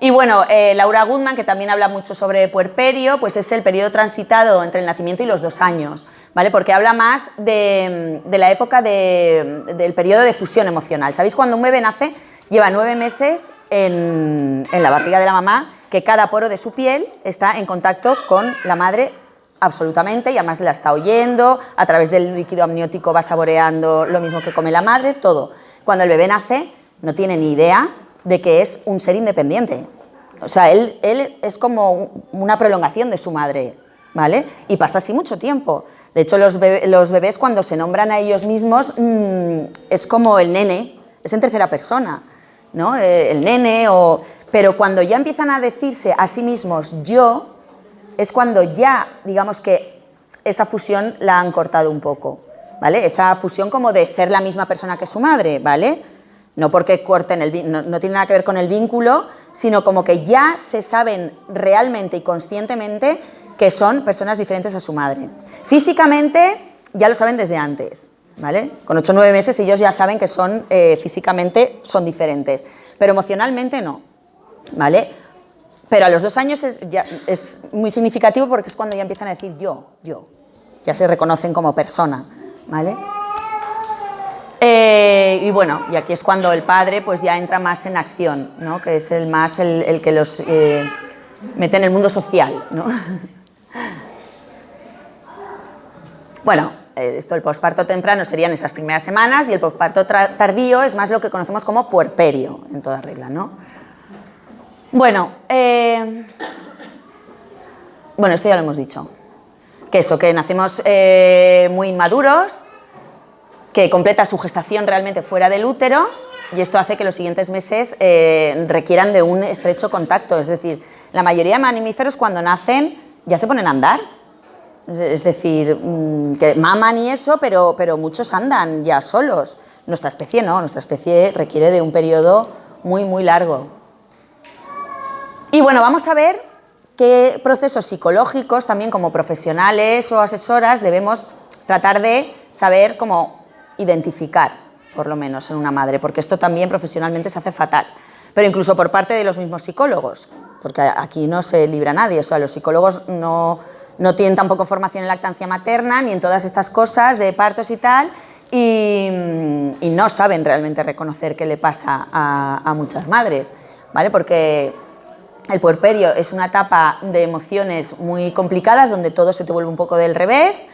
Y bueno, Laura Goodman, que también habla mucho sobre puerperio, pues es el periodo transitado entre el nacimiento y los 2 años, ¿vale? Porque habla más de la época del periodo de fusión emocional. ¿Sabéis? Cuando un bebé nace, lleva 9 meses en la barriga de la mamá, que cada poro de su piel está en contacto con la madre absolutamente, y además la está oyendo, a través del líquido amniótico va saboreando lo mismo que come la madre, todo. Cuando el bebé nace, no tiene ni idea de que es un ser independiente. O sea, él es como una prolongación de su madre, ¿vale? Y pasa así mucho tiempo. De hecho, los bebés cuando se nombran a ellos mismos es como el nene, es en tercera persona, ¿no? El nene Pero cuando ya empiezan a decirse a sí mismos yo, es cuando ya, digamos que esa fusión la han cortado un poco, ¿vale? Esa fusión como de ser la misma persona que su madre, ¿vale? No porque corten no tiene nada que ver con el vínculo, sino como que ya se saben realmente y conscientemente que son personas diferentes a su madre. Físicamente ya lo saben desde antes, ¿vale? Con 8 o 9 meses ellos ya saben que son físicamente son diferentes, pero emocionalmente no, ¿vale? Pero a los 2 años es muy significativo porque es cuando ya empiezan a decir yo, ya se reconocen como persona, ¿vale? Y bueno, y aquí es cuando el padre pues ya entra más en acción, ¿no? Que es el que los mete en el mundo social, ¿no? Bueno, Esto, el posparto temprano serían esas primeras semanas y el posparto tardío es más lo que conocemos como puerperio, en toda regla, ¿no? Bueno, esto ya lo hemos dicho. Que eso, que nacemos muy inmaduros, que completa su gestación realmente fuera del útero, y esto hace que los siguientes meses requieran de un estrecho contacto. Es decir, la mayoría de mamíferos cuando nacen ya se ponen a andar. Es decir, que maman y eso, pero muchos andan ya solos. Nuestra especie no, nuestra especie requiere de un periodo muy, muy largo. Y bueno, vamos a ver qué procesos psicológicos, también como profesionales o asesoras, debemos tratar de saber cómo identificar, por lo menos en una madre, porque esto también profesionalmente se hace fatal. Pero incluso por parte de los mismos psicólogos, porque aquí no se libra nadie, o sea, los psicólogos no tienen tampoco formación en lactancia materna ni en todas estas cosas de partos y tal, y no saben realmente reconocer qué le pasa a muchas madres, ¿vale? Porque el puerperio es una etapa de emociones muy complicadas donde todo se te vuelve un poco del revés,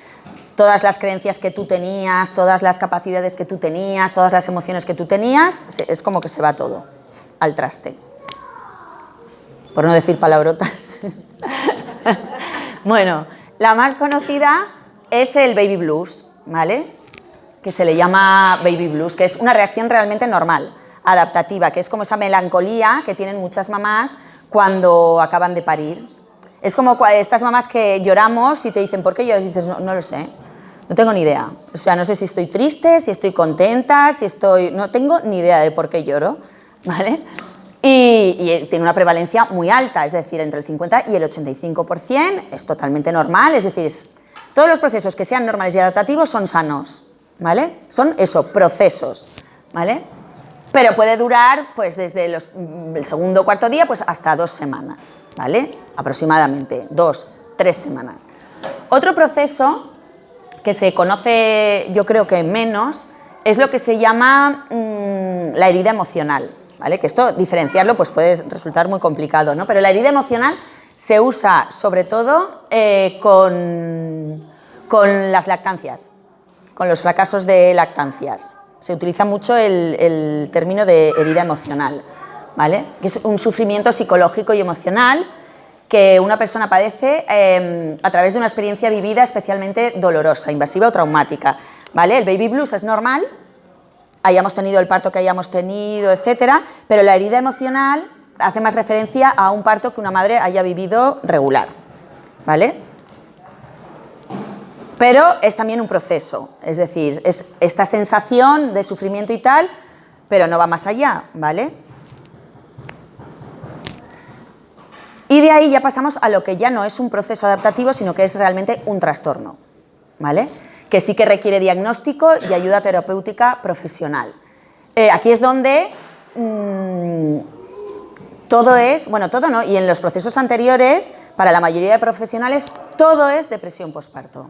todas las creencias que tú tenías, todas las capacidades que tú tenías, todas las emociones que tú tenías, es como que se va todo al traste, por no decir palabrotas. Bueno, la más conocida es el baby blues, ¿vale? Que se le llama baby blues, que es una reacción realmente normal, adaptativa, que es como esa melancolía que tienen muchas mamás cuando acaban de parir. Es como estas mamás que lloramos y te dicen, ¿por qué lloras? Y dices, no lo sé, no tengo ni idea. O sea, no sé si estoy triste, si estoy contenta, no tengo ni idea de por qué lloro, ¿vale? Y tiene una prevalencia muy alta, es decir, entre el 50 y el 85%, es totalmente normal, es decir, todos los procesos que sean normales y adaptativos son sanos, ¿vale? Son eso, procesos, ¿vale? Pero puede durar pues desde el segundo o cuarto día pues hasta 2 semanas, ¿vale? Aproximadamente, 2, 3 semanas. Otro proceso que se conoce, yo creo que menos, es lo que se llama la herida emocional, ¿vale? Que esto, diferenciarlo, pues puede resultar muy complicado, ¿no? Pero la herida emocional se usa sobre todo con las lactancias, con los fracasos de lactancias. Se utiliza mucho el término de herida emocional, ¿vale? Que es un sufrimiento psicológico y emocional que una persona padece a través de una experiencia vivida especialmente dolorosa, invasiva o traumática, ¿vale? El baby blues es normal, hayamos tenido el parto que hayamos tenido, etcétera, pero la herida emocional hace más referencia a un parto que una madre haya vivido regular, ¿vale? Pero es también un proceso, es decir, es esta sensación de sufrimiento y tal, pero no va más allá, ¿vale? Y de ahí ya pasamos a lo que ya no es un proceso adaptativo, sino que es realmente un trastorno, ¿vale? Que sí que requiere diagnóstico y ayuda terapéutica profesional. Aquí es donde todo es, bueno, todo no, y en los procesos anteriores, para la mayoría de profesionales, todo es depresión posparto.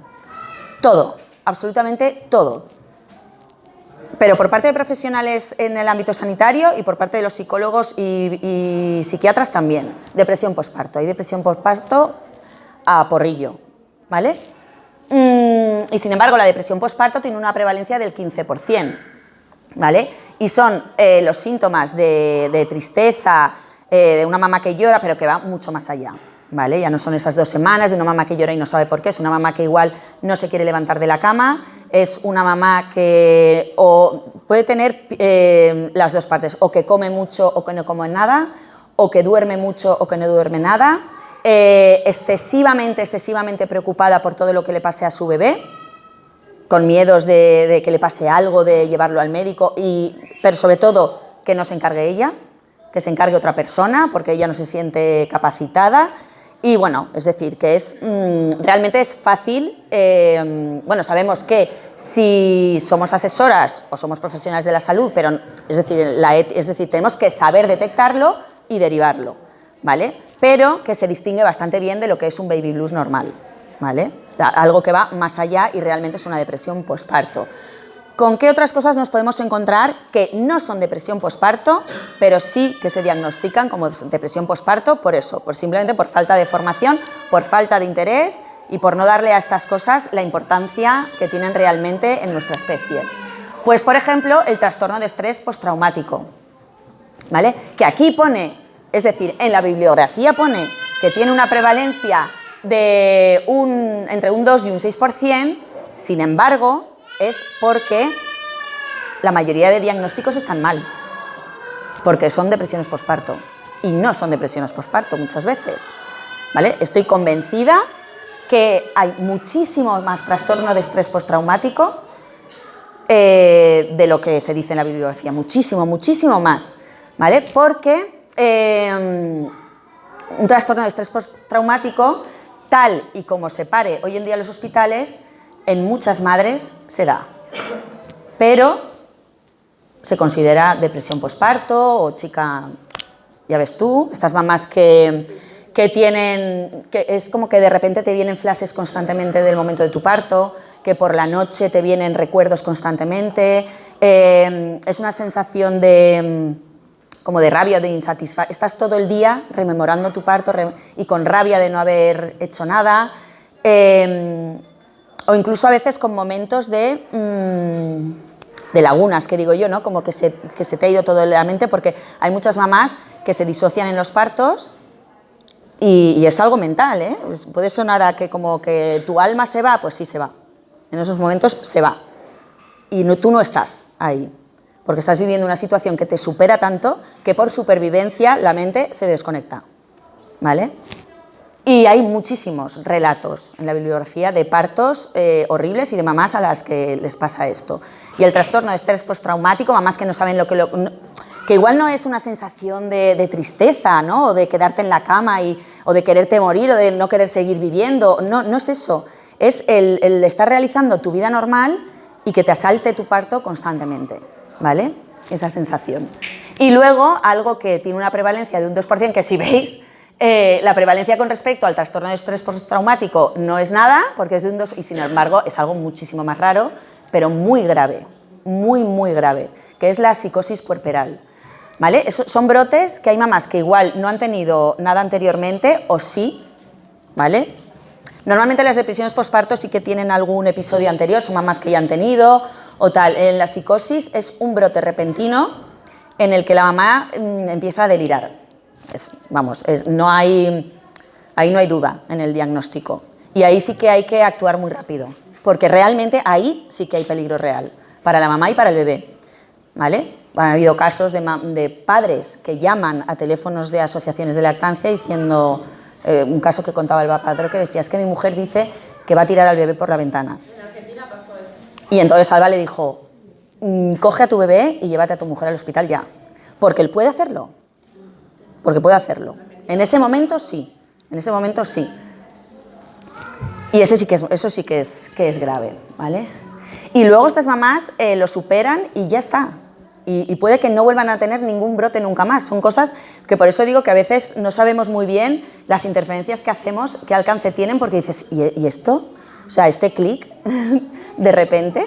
Todo, absolutamente todo. Pero por parte de profesionales en el ámbito sanitario y por parte de los psicólogos y psiquiatras también. Depresión posparto. Hay depresión posparto a porrillo, ¿vale? Y sin embargo, la depresión posparto tiene una prevalencia del 15%, ¿vale? Y son los síntomas de tristeza, de una mamá que llora, pero que va mucho más allá, ¿vale? Ya no son esas 2 semanas de una mamá que llora y no sabe por qué, es una mamá que igual no se quiere levantar de la cama, es una mamá que o puede tener las dos partes, o que come mucho o que no come nada, o que duerme mucho o que no duerme nada, excesivamente preocupada por todo lo que le pase a su bebé, con miedos de que le pase algo, de llevarlo al médico, pero sobre todo que no se encargue ella, que se encargue otra persona, porque ella no se siente capacitada. Y bueno, es decir, que realmente es fácil, bueno, sabemos que si somos asesoras o somos profesionales de la salud, pero es decir, tenemos que saber detectarlo y derivarlo, ¿vale? Pero que se distingue bastante bien de lo que es un baby blues normal, ¿vale? Algo que va más allá y realmente es una depresión posparto. ¿Con qué otras cosas nos podemos encontrar que no son depresión posparto, pero sí que se diagnostican como depresión posparto por eso, simplemente por falta de formación, por falta de interés y por no darle a estas cosas la importancia que tienen realmente en nuestra especie. Pues, por ejemplo, el trastorno de estrés postraumático, ¿vale? Que aquí pone, es decir, en la bibliografía pone que tiene una prevalencia de entre un 2 y un 6%, sin embargo, es porque la mayoría de diagnósticos están mal, porque son depresiones posparto, y no son depresiones posparto muchas veces, ¿vale? Estoy convencida que hay muchísimo más trastorno de estrés postraumático de lo que se dice en la bibliografía, muchísimo, muchísimo más, ¿vale? Porque un trastorno de estrés postraumático, tal y como se pare hoy en día en los hospitales, en muchas madres se da, pero se considera depresión posparto o chica, ya ves tú, estas mamás que tienen, que es como que de repente te vienen flashes constantemente del momento de tu parto, que por la noche te vienen recuerdos constantemente, es una sensación de como de rabia o de insatisfacción, estás todo el día rememorando tu parto y con rabia de no haber hecho nada, o incluso a veces con momentos de lagunas, que digo yo, ¿no? Como que se te ha ido todo de la mente, porque hay muchas mamás que se disocian en los partos y es algo mental, ¿eh? Puede sonar a que como que tu alma se va, pues sí se va, en esos momentos se va y tú no estás ahí, porque estás viviendo una situación que te supera tanto que por supervivencia la mente se desconecta, ¿vale? Y hay muchísimos relatos en la bibliografía de partos horribles y de mamás a las que les pasa esto. Y el trastorno de estrés postraumático, mamás que no saben que igual no es una sensación de tristeza, ¿no? O de quedarte en la cama o de quererte morir o de no querer seguir viviendo. No, no es eso. Es el estar realizando tu vida normal y que te asalte tu parto constantemente, ¿vale? Esa sensación. Y luego, algo que tiene una prevalencia de un 2%, que si veis, la prevalencia con respecto al trastorno de estrés postraumático no es nada, porque es de un 2%, y sin embargo es algo muchísimo más raro, pero muy grave, muy, muy grave, que es la psicosis puerperal, ¿vale? Son brotes que hay mamás que igual no han tenido nada anteriormente, o sí, ¿vale? Normalmente las depresiones posparto sí que tienen algún episodio anterior, son mamás que ya han tenido o tal. En la psicosis es un brote repentino en el que la mamá empieza a delirar. Ahí no hay duda en el diagnóstico. Y ahí sí que hay que actuar muy rápido, porque realmente ahí sí que hay peligro real, para la mamá y para el bebé, ¿vale? Han habido casos de padres que llaman a teléfonos de asociaciones de lactancia diciendo, un caso que contaba el padre que decía, es que mi mujer dice que va a tirar al bebé por la ventana. En Argentina pasó eso. Y entonces Alba le dijo, coge a tu bebé y llévate a tu mujer al hospital ya, porque él puede hacerlo. Porque puede hacerlo. En ese momento sí. En ese momento sí. Y eso sí que es grave, ¿vale? Y luego estas mamás lo superan y ya está. Y puede que no vuelvan a tener ningún brote nunca más. Son cosas que por eso digo que a veces no sabemos muy bien las interferencias que hacemos, qué alcance tienen, porque dices, ¿y esto? O sea, este clic, de repente,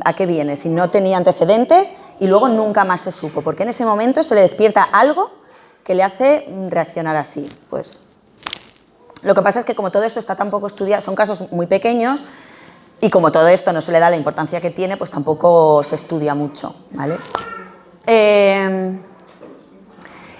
¿a qué viene? Si no tenía antecedentes y luego nunca más se supo. Porque en ese momento se le despierta algo que le hace reaccionar así. Pues lo que pasa es que como todo esto está tan poco estudiado, son casos muy pequeños y como todo esto no se le da la importancia que tiene, pues tampoco se estudia mucho, ¿vale?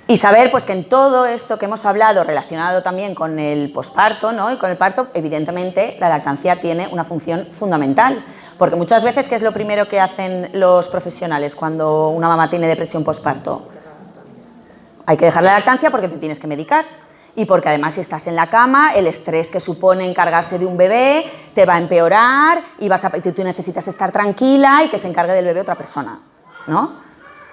Y saber pues que en todo esto que hemos hablado relacionado también con el posparto, ¿no? Y con el parto, evidentemente la lactancia tiene una función fundamental, porque muchas veces ¿qué es lo primero que hacen los profesionales cuando una mamá tiene depresión posparto? Hay que dejar la lactancia porque te tienes que medicar y porque además si estás en la cama el estrés que supone encargarse de un bebé te va a empeorar y tú necesitas estar tranquila y que se encargue del bebé otra persona, ¿no?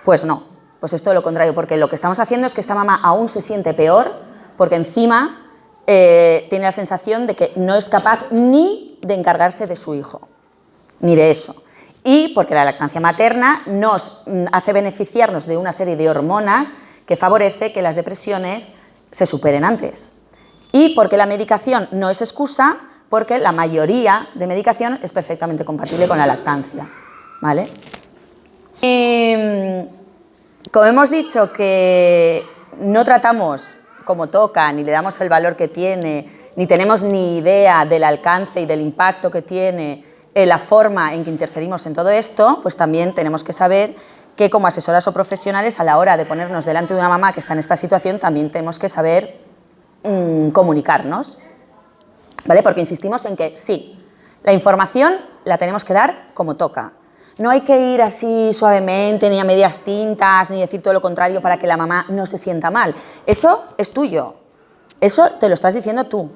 Pues no, pues es todo lo contrario, porque lo que estamos haciendo es que esta mamá aún se siente peor porque encima tiene la sensación de que no es capaz ni de encargarse de su hijo, ni de eso. Y porque la lactancia materna nos hace beneficiarnos de una serie de hormonas que favorece que las depresiones se superen antes. Y porque la medicación no es excusa, porque la mayoría de medicación es perfectamente compatible con la lactancia, ¿vale? Y como hemos dicho que no tratamos como toca, ni le damos el valor que tiene, ni tenemos ni idea del alcance y del impacto que tiene la forma en que interferimos en todo esto, pues también tenemos que saber que como asesoras o profesionales, a la hora de ponernos delante de una mamá que está en esta situación, también tenemos que saber comunicarnos, ¿vale? Porque insistimos en que sí, la información la tenemos que dar como toca. No hay que ir así suavemente, ni a medias tintas, ni decir todo lo contrario para que la mamá no se sienta mal. Eso es tuyo, eso te lo estás diciendo tú.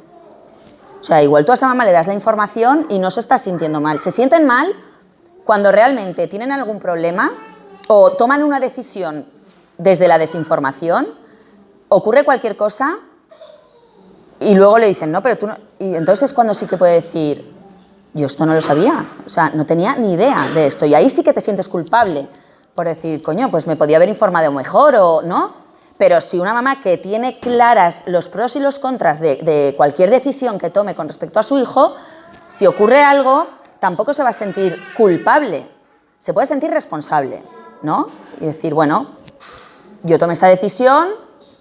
O sea, igual tú a esa mamá le das la información y no se está sintiendo mal. Se sienten mal cuando realmente tienen algún problema o toman una decisión desde la desinformación, ocurre cualquier cosa y luego le dicen, no, pero tú no... Y entonces es cuando sí que puede decir, yo esto no lo sabía, o sea, no tenía ni idea de esto. Y ahí sí que te sientes culpable por decir, coño, pues me podía haber informado mejor o no. Pero si una mamá que tiene claras los pros y los contras de cualquier decisión que tome con respecto a su hijo, si ocurre algo, tampoco se va a sentir culpable, se puede sentir responsable, ¿no? Y decir, bueno, yo tomé esta decisión,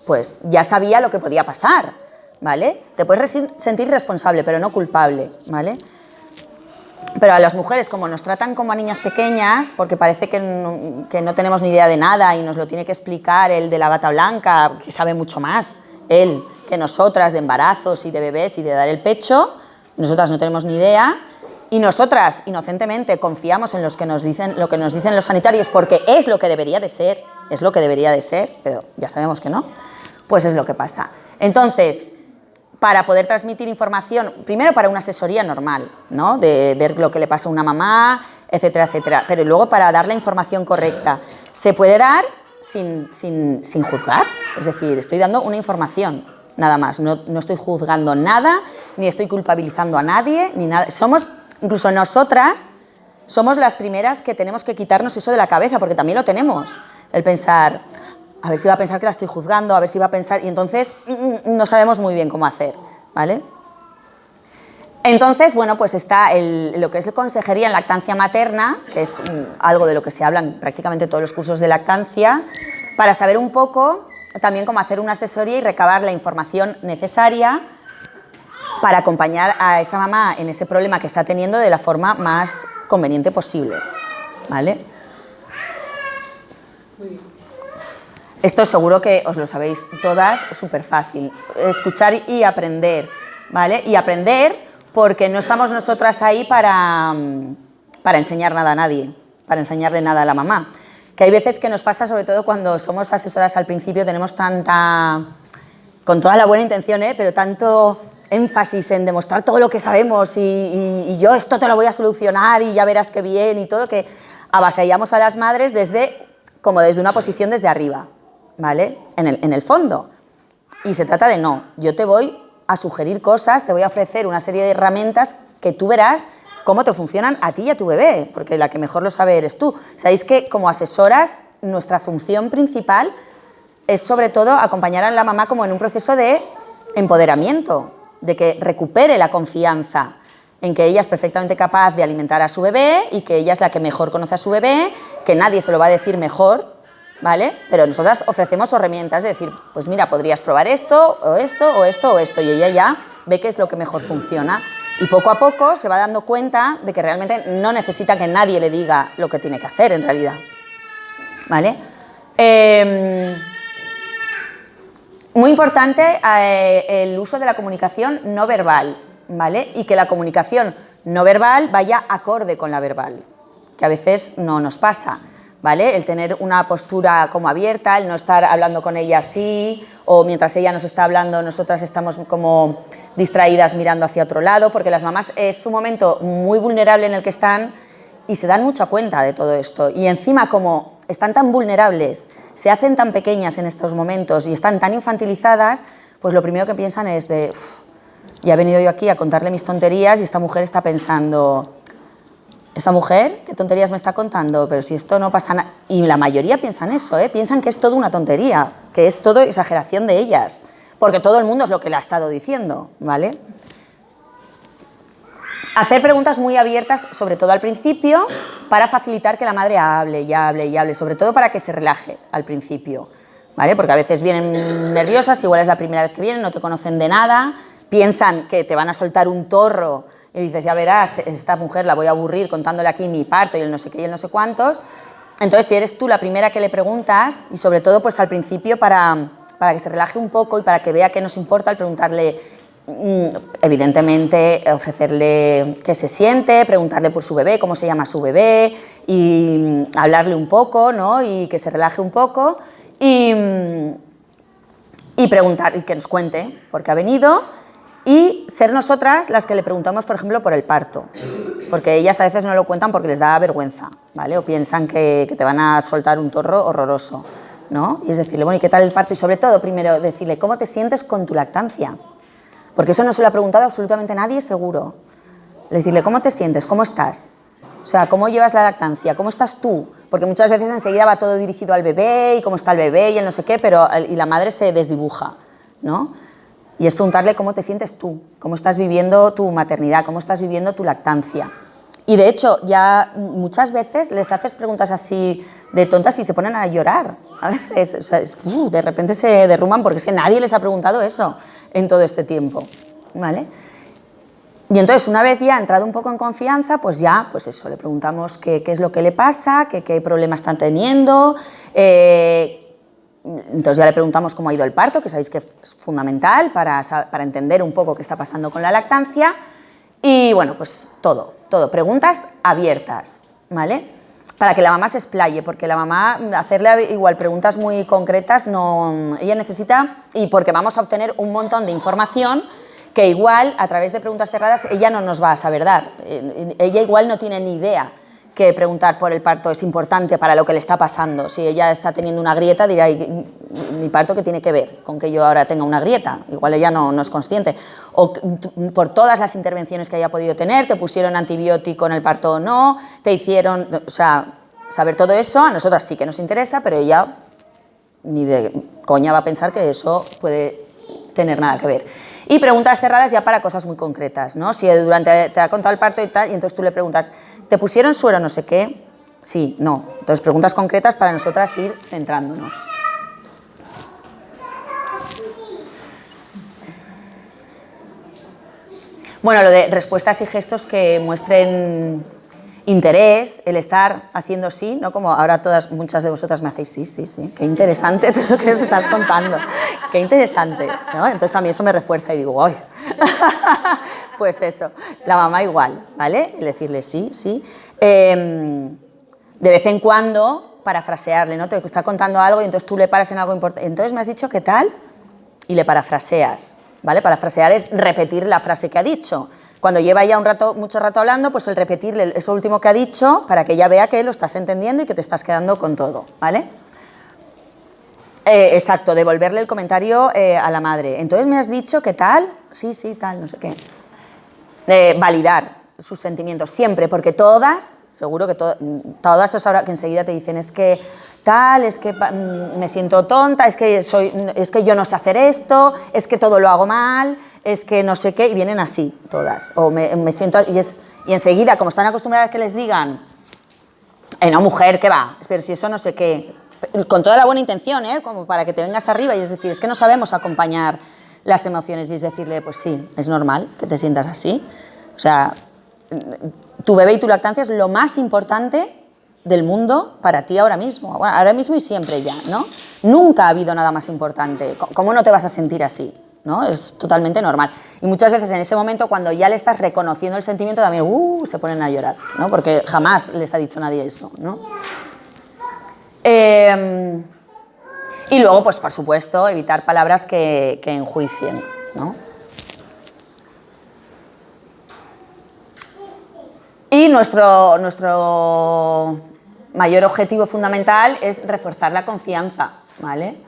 pues ya sabía lo que podía pasar, ¿vale? Te puedes sentir responsable, pero no culpable, ¿vale? Pero a las mujeres, como nos tratan como a niñas pequeñas, porque parece que no tenemos ni idea de nada y nos lo tiene que explicar el de la bata blanca, que sabe mucho más, él, que nosotras de embarazos y de bebés y de dar el pecho, nosotras no tenemos ni idea, y nosotras, inocentemente, confiamos en lo que nos dicen los sanitarios, porque es lo que debería de ser, pero ya sabemos que no, pues es lo que pasa. Entonces, para poder transmitir información, primero para una asesoría normal, ¿no? De ver lo que le pasa a una mamá, etcétera, etcétera, pero luego para dar la información correcta. Se puede dar sin juzgar, es decir, estoy dando una información, nada más, no estoy juzgando nada, ni estoy culpabilizando a nadie, ni nada. Incluso nosotras, somos las primeras que tenemos que quitarnos eso de la cabeza, porque también lo tenemos, el pensar... A ver si va a pensar que la estoy juzgando, a ver si va a pensar... Y entonces no sabemos muy bien cómo hacer, ¿vale? Entonces, bueno, pues está lo que es la consejería en lactancia materna, que es algo de lo que se habla en prácticamente todos los cursos de lactancia, para saber un poco también cómo hacer una asesoría y recabar la información necesaria para acompañar a esa mamá en ese problema que está teniendo de la forma más conveniente posible, ¿vale? Muy bien. Esto seguro que os lo sabéis todas, súper fácil. Escuchar y aprender, ¿vale? Y aprender porque no estamos nosotras ahí para enseñar nada a nadie, para enseñarle nada a la mamá. Que hay veces que nos pasa, sobre todo cuando somos asesoras al principio, tenemos con toda la buena intención, pero tanto énfasis en demostrar todo lo que sabemos y yo esto te lo voy a solucionar y ya verás qué bien y todo, que avasallamos a las madres como desde una posición desde arriba, ¿vale? En el fondo. Y se trata de no, yo te voy a sugerir cosas, te voy a ofrecer una serie de herramientas que tú verás cómo te funcionan a ti y a tu bebé, porque la que mejor lo sabe eres tú. Sabéis que como asesoras nuestra función principal es sobre todo acompañar a la mamá como en un proceso de empoderamiento, de que recupere la confianza en que ella es perfectamente capaz de alimentar a su bebé y que ella es la que mejor conoce a su bebé, que nadie se lo va a decir mejor, ¿vale? Pero nosotras ofrecemos herramientas de decir, pues mira, podrías probar esto, o esto, o esto, o esto, y ella ya ve qué es lo que mejor funciona. Y poco a poco se va dando cuenta de que realmente no necesita que nadie le diga lo que tiene que hacer en realidad, ¿vale? Muy importante el uso de la comunicación no verbal, ¿vale? Y que la comunicación no verbal vaya acorde con la verbal, que a veces no nos pasa, ¿vale? El tener una postura como abierta, el no estar hablando con ella así, o mientras ella nos está hablando, nosotras estamos como distraídas mirando hacia otro lado, porque las mamás es un momento muy vulnerable en el que están y se dan mucha cuenta de todo esto. Y encima, como están tan vulnerables, se hacen tan pequeñas en estos momentos y están tan infantilizadas, pues lo primero que piensan es de... ya he venido yo aquí a contarle mis tonterías y esta mujer está pensando... ¿Esta mujer qué tonterías me está contando? Pero si esto no pasa nada... Y la mayoría piensan eso, piensan que es todo una tontería, que es todo exageración de ellas, porque todo el mundo es lo que le ha estado diciendo, ¿vale? Hacer preguntas muy abiertas, sobre todo al principio, para facilitar que la madre hable y hable y hable, sobre todo para que se relaje al principio, ¿vale? Porque a veces vienen nerviosas, igual es la primera vez que vienen, no te conocen de nada, piensan que te van a soltar un torro y dices, ya verás, esta mujer la voy a aburrir contándole aquí mi parto y el no sé qué y el no sé cuántos. Entonces, si eres tú la primera que le preguntas, y sobre todo pues al principio para que se relaje un poco y para que vea que nos importa, al preguntarle, evidentemente, ofrecerle qué se siente, preguntarle por su bebé, cómo se llama su bebé, y hablarle un poco, ¿no? Y que se relaje un poco, y preguntar, y que nos cuente por qué ha venido, y ser nosotras las que le preguntamos, por ejemplo, por el parto, porque ellas a veces no lo cuentan porque les da vergüenza, ¿vale? O piensan que te van a soltar un torro horroroso, ¿no? Y es decirle, bueno, ¿y qué tal el parto? Y sobre todo, primero, decirle, ¿cómo te sientes con tu lactancia? Porque eso no se lo ha preguntado absolutamente nadie, seguro. Decirle, ¿cómo te sientes? ¿Cómo estás? O sea, ¿cómo llevas la lactancia? ¿Cómo estás tú? Porque muchas veces enseguida va todo dirigido al bebé y cómo está el bebé y el no sé qué, pero y la madre se desdibuja, ¿no? Y es preguntarle cómo te sientes tú, cómo estás viviendo tu maternidad, cómo estás viviendo tu lactancia. Y de hecho, ya muchas veces les haces preguntas así de tontas y se ponen a llorar. A veces, o sea, de repente se derrumban porque es que nadie les ha preguntado eso en todo este tiempo, ¿vale? Y entonces, una vez ya entrado un poco en confianza, pues ya, pues eso, le preguntamos qué es lo que le pasa, qué problemas están teniendo. Entonces ya le preguntamos cómo ha ido el parto, que sabéis que es fundamental para entender un poco qué está pasando con la lactancia. Y bueno, pues todo, preguntas abiertas, ¿vale? Para que la mamá se explaye, porque la mamá, hacerle igual preguntas muy concretas, no, ella necesita, y porque vamos a obtener un montón de información que igual, a través de preguntas cerradas, ella no nos va a saber dar. Ella igual no tiene ni idea que preguntar por el parto es importante para lo que le está pasando. Si ella está teniendo una grieta, dirá, ¿mi parto qué tiene que ver con que yo ahora tenga una grieta? Igual ella no es consciente. O por todas las intervenciones que haya podido tener, te pusieron antibiótico en el parto o no, te hicieron... O sea, saber todo eso a nosotras sí que nos interesa, pero ella ni de coña va a pensar que eso puede tener nada que ver. Y preguntas cerradas ya para cosas muy concretas, ¿no? Si durante te ha contado el parto y tal, y entonces tú le preguntas, ¿te pusieron suero no sé qué? Sí, no. Entonces preguntas concretas para nosotras ir centrándonos. Bueno, lo de respuestas y gestos que muestren interés, el estar haciendo sí, ¿no? Como ahora muchas de vosotras me hacéis sí, qué interesante todo lo que os estás contando, qué interesante, ¿no? Entonces a mí eso me refuerza y digo, ¡ay! Pues eso, la mamá igual, ¿vale? El decirle sí. De vez en cuando, parafrasearle, ¿no? Te está contando algo y entonces tú le paras en algo importante. Entonces me has dicho, ¿qué tal? Y le parafraseas, ¿vale? Parafrasear es repetir la frase que ha dicho. Cuando lleva ya mucho rato hablando, pues el repetirle eso último que ha dicho para que ella vea que lo estás entendiendo y que te estás quedando con todo, ¿vale? Exacto, devolverle el comentario a la madre. Entonces me has dicho que tal, sí, tal, no sé qué. Validar sus sentimientos siempre, porque todas, seguro que todas es ahora que enseguida te dicen es que tal, es que me siento tonta, es que yo no sé hacer esto, es que todo lo hago mal, es que no sé qué, y vienen así todas. O me siento, y enseguida, como están acostumbradas a que les digan, no, mujer, ¿qué va? Pero si eso no sé qué, con toda la buena intención, como para que te vengas arriba, y es decir, es que no sabemos acompañar las emociones, y es decirle, pues sí, es normal que te sientas así. O sea, tu bebé y tu lactancia es lo más importante del mundo para ti ahora mismo. Bueno, ahora mismo y siempre ya, ¿no? Nunca ha habido nada más importante. ¿Cómo no te vas a sentir así? ¿No? Es totalmente normal. Y muchas veces en ese momento, cuando ya le estás reconociendo el sentimiento, también se ponen a llorar, ¿no? Porque jamás les ha dicho nadie eso, ¿no? Y luego, pues por supuesto, evitar palabras que enjuicien, ¿no? Y nuestro mayor objetivo fundamental es reforzar la confianza, ¿vale?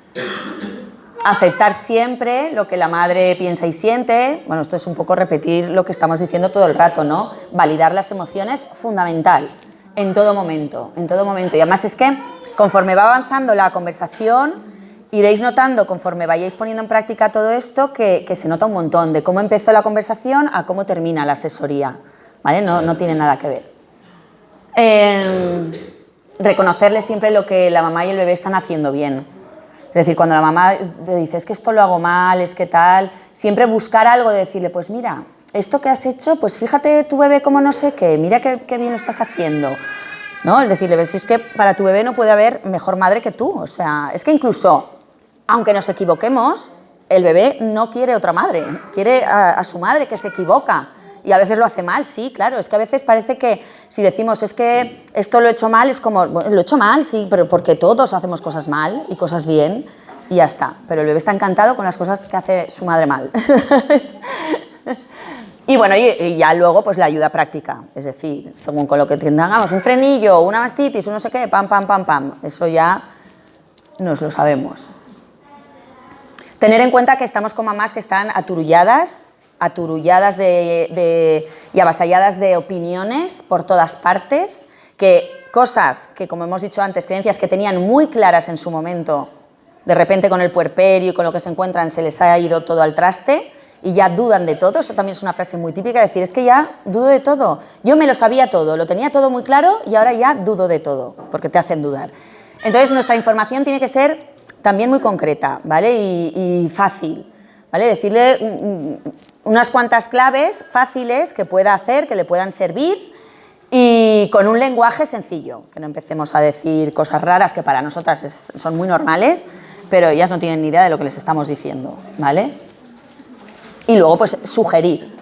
Aceptar siempre lo que la madre piensa y siente. Bueno, esto es un poco repetir lo que estamos diciendo todo el rato, ¿no? Validar las emociones, fundamental, en todo momento, en todo momento. Y además es que conforme va avanzando la conversación, iréis notando, conforme vayáis poniendo en práctica todo esto, que se nota un montón de cómo empezó la conversación a cómo termina la asesoría, ¿vale? No tiene nada que ver. Reconocerle siempre lo que la mamá y el bebé están haciendo bien. Es decir, cuando la mamá te dice, es que esto lo hago mal, es que tal, siempre buscar algo de decirle, pues mira, esto que has hecho, pues fíjate tu bebé como no sé qué, mira qué bien lo estás haciendo, ¿no? El decirle, ves, si es que para tu bebé no puede haber mejor madre que tú, o sea, es que incluso, aunque nos equivoquemos, el bebé no quiere otra madre, quiere a su madre que se equivoca. Y a veces lo hace mal, sí, claro. Es que a veces parece que si decimos es que esto lo he hecho mal, es como, bueno, lo he hecho mal, sí, pero porque todos hacemos cosas mal y cosas bien y ya está. Pero el bebé está encantado con las cosas que hace su madre mal. Y bueno, y ya luego pues la ayuda práctica, es decir, según con lo que tengamos, un frenillo, una mastitis, un no sé qué, pam, pam, pam, pam. Eso ya nos lo sabemos. Tener en cuenta que estamos con mamás que están aturulladas y avasalladas de opiniones por todas partes, que cosas que, como hemos dicho antes, creencias que tenían muy claras en su momento, de repente con el puerperio y con lo que se encuentran se les ha ido todo al traste y ya dudan de todo. Eso también es una frase muy típica, decir, es que ya dudo de todo. Yo me lo sabía todo, lo tenía todo muy claro y ahora ya dudo de todo, porque te hacen dudar. Entonces nuestra información tiene que ser también muy concreta, ¿vale? Y fácil, ¿vale? Decirle unas cuantas claves fáciles que pueda hacer, que le puedan servir y con un lenguaje sencillo, que no empecemos a decir cosas raras que para nosotras son muy normales, pero ellas no tienen ni idea de lo que les estamos diciendo, ¿vale? Y luego pues sugerir.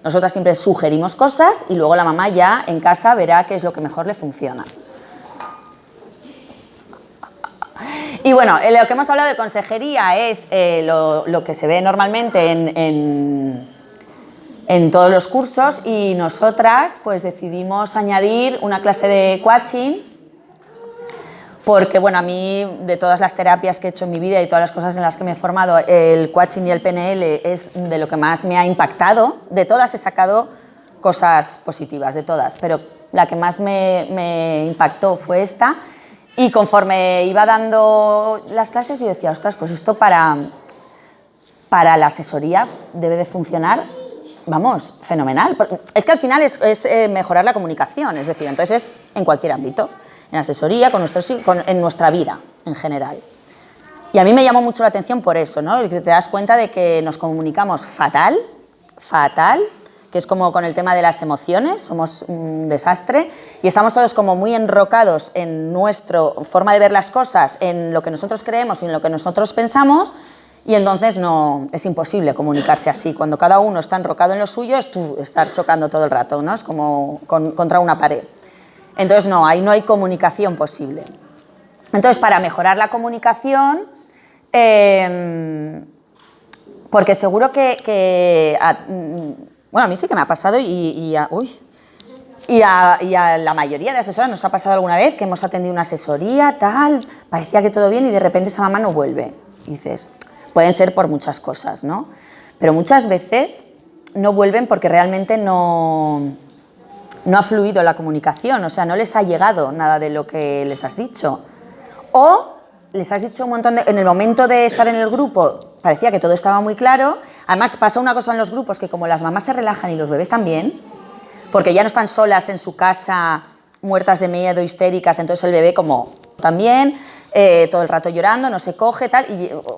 Nosotras siempre sugerimos cosas y luego la mamá ya en casa verá qué es lo que mejor le funciona. Y bueno, lo que hemos hablado de consejería es lo que se ve normalmente en todos los cursos y nosotras pues decidimos añadir una clase de coaching porque bueno, a mí de todas las terapias que he hecho en mi vida y todas las cosas en las que me he formado, el coaching y el PNL es de lo que más me ha impactado. De todas he sacado cosas positivas, de todas, pero la que más me impactó fue esta. Y conforme iba dando las clases yo decía, ostras, pues esto para la asesoría debe de funcionar, vamos, fenomenal. Es que al final es mejorar la comunicación, es decir, entonces es en cualquier ámbito, en asesoría, en nuestra vida en general. Y a mí me llamó mucho la atención por eso, ¿no? Que te das cuenta de que nos comunicamos fatal, que es como con el tema de las emociones, somos un desastre y estamos todos como muy enrocados en nuestra forma de ver las cosas, en lo que nosotros creemos y en lo que nosotros pensamos y entonces no, es imposible comunicarse así. Cuando cada uno está enrocado en lo suyo es tú estar chocando todo el rato, ¿no? Es como contra una pared. Entonces no, ahí no hay comunicación posible. Entonces para mejorar la comunicación, porque seguro bueno, a mí sí que me ha pasado y a la mayoría de asesoras nos ha pasado alguna vez que hemos atendido una asesoría, tal, parecía que todo bien y de repente esa mamá no vuelve. Y dices, pueden ser por muchas cosas, ¿no? Pero muchas veces no vuelven porque realmente no ha fluido la comunicación, o sea, no les ha llegado nada de lo que les has dicho. O les has dicho un montón en el momento de estar en el grupo parecía que todo estaba muy claro. Además pasa una cosa en los grupos que como las mamás se relajan y los bebés también, porque ya no están solas en su casa muertas de miedo, histéricas, entonces el bebé como también todo el rato llorando, no se coge tal,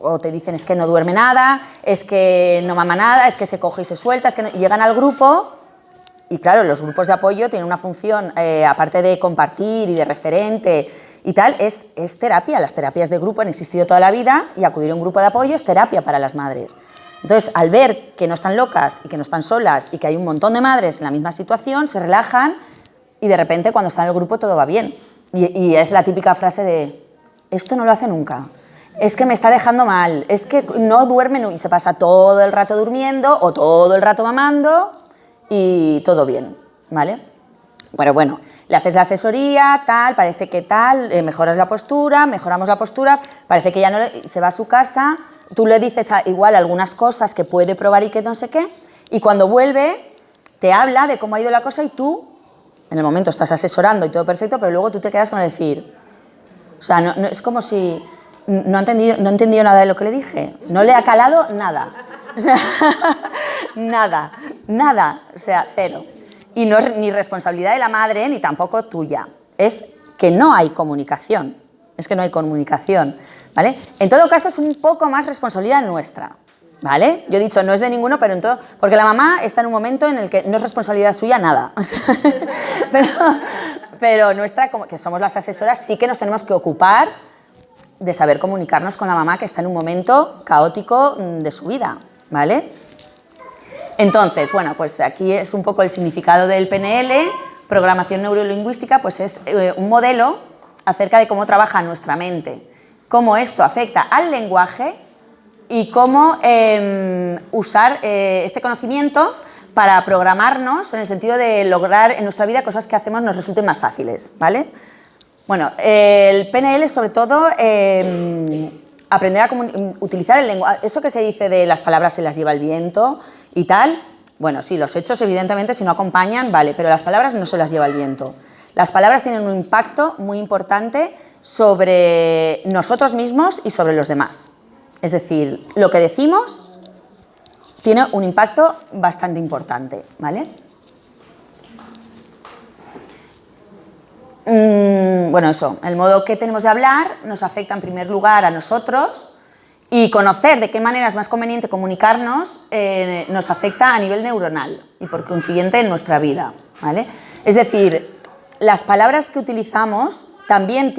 o te dicen es que no duerme nada, es que no mama nada, es que se coge y se suelta, es que no, y llegan al grupo. Y claro, los grupos de apoyo tienen una función, aparte de compartir y de referente y tal, es terapia. Las terapias de grupo han existido toda la vida y acudir a un grupo de apoyo es terapia para las madres. Entonces, al ver que no están locas y que no están solas y que hay un montón de madres en la misma situación, se relajan y de repente cuando están en el grupo todo va bien. Y es la típica frase de, esto no lo hace nunca, es que me está dejando mal, es que no duerme y se pasa todo el rato durmiendo o todo el rato mamando y todo bien, ¿vale? Bueno, le haces la asesoría, tal, parece que tal, mejoras la postura, mejoramos la postura, parece que ya no se va a su casa, tú le dices igual algunas cosas que puede probar y que no sé qué, y cuando vuelve te habla de cómo ha ido la cosa y tú, en el momento estás asesorando y todo perfecto, pero luego tú te quedas con el decir, o sea, no, es como si no ha entendido nada de lo que le dije, no le ha calado nada, o sea, nada, o sea, cero. Y no es ni responsabilidad de la madre ni tampoco tuya, es que no hay comunicación. es que no hay comunicación, ¿vale? En todo caso es un poco más responsabilidad nuestra, ¿vale? Yo he dicho, no es de ninguno, pero en todo... Porque la mamá está en un momento en el que no es responsabilidad suya nada. pero nuestra, como que somos las asesoras, sí que nos tenemos que ocupar de saber comunicarnos con la mamá que está en un momento caótico de su vida, ¿vale? Entonces, bueno, pues aquí es un poco el significado del PNL. Programación neurolingüística, pues es un modelo acerca de cómo trabaja nuestra mente, cómo esto afecta al lenguaje y cómo usar este conocimiento para programarnos en el sentido de lograr en nuestra vida cosas que hacemos nos resulten más fáciles, ¿vale? Bueno, el PNL sobre todo aprender a utilizar el lenguaje, eso que se dice de las palabras se las lleva el viento y tal, bueno, sí, los hechos evidentemente si no acompañan, vale, pero las palabras no se las lleva el viento. Las palabras tienen un impacto muy importante sobre nosotros mismos y sobre los demás. Es decir, lo que decimos tiene un impacto bastante importante, ¿vale? Bueno, eso, el modo que tenemos de hablar nos afecta en primer lugar a nosotros y conocer de qué manera es más conveniente comunicarnos nos afecta a nivel neuronal y por consiguiente en nuestra vida, ¿vale? Es decir, las palabras que utilizamos también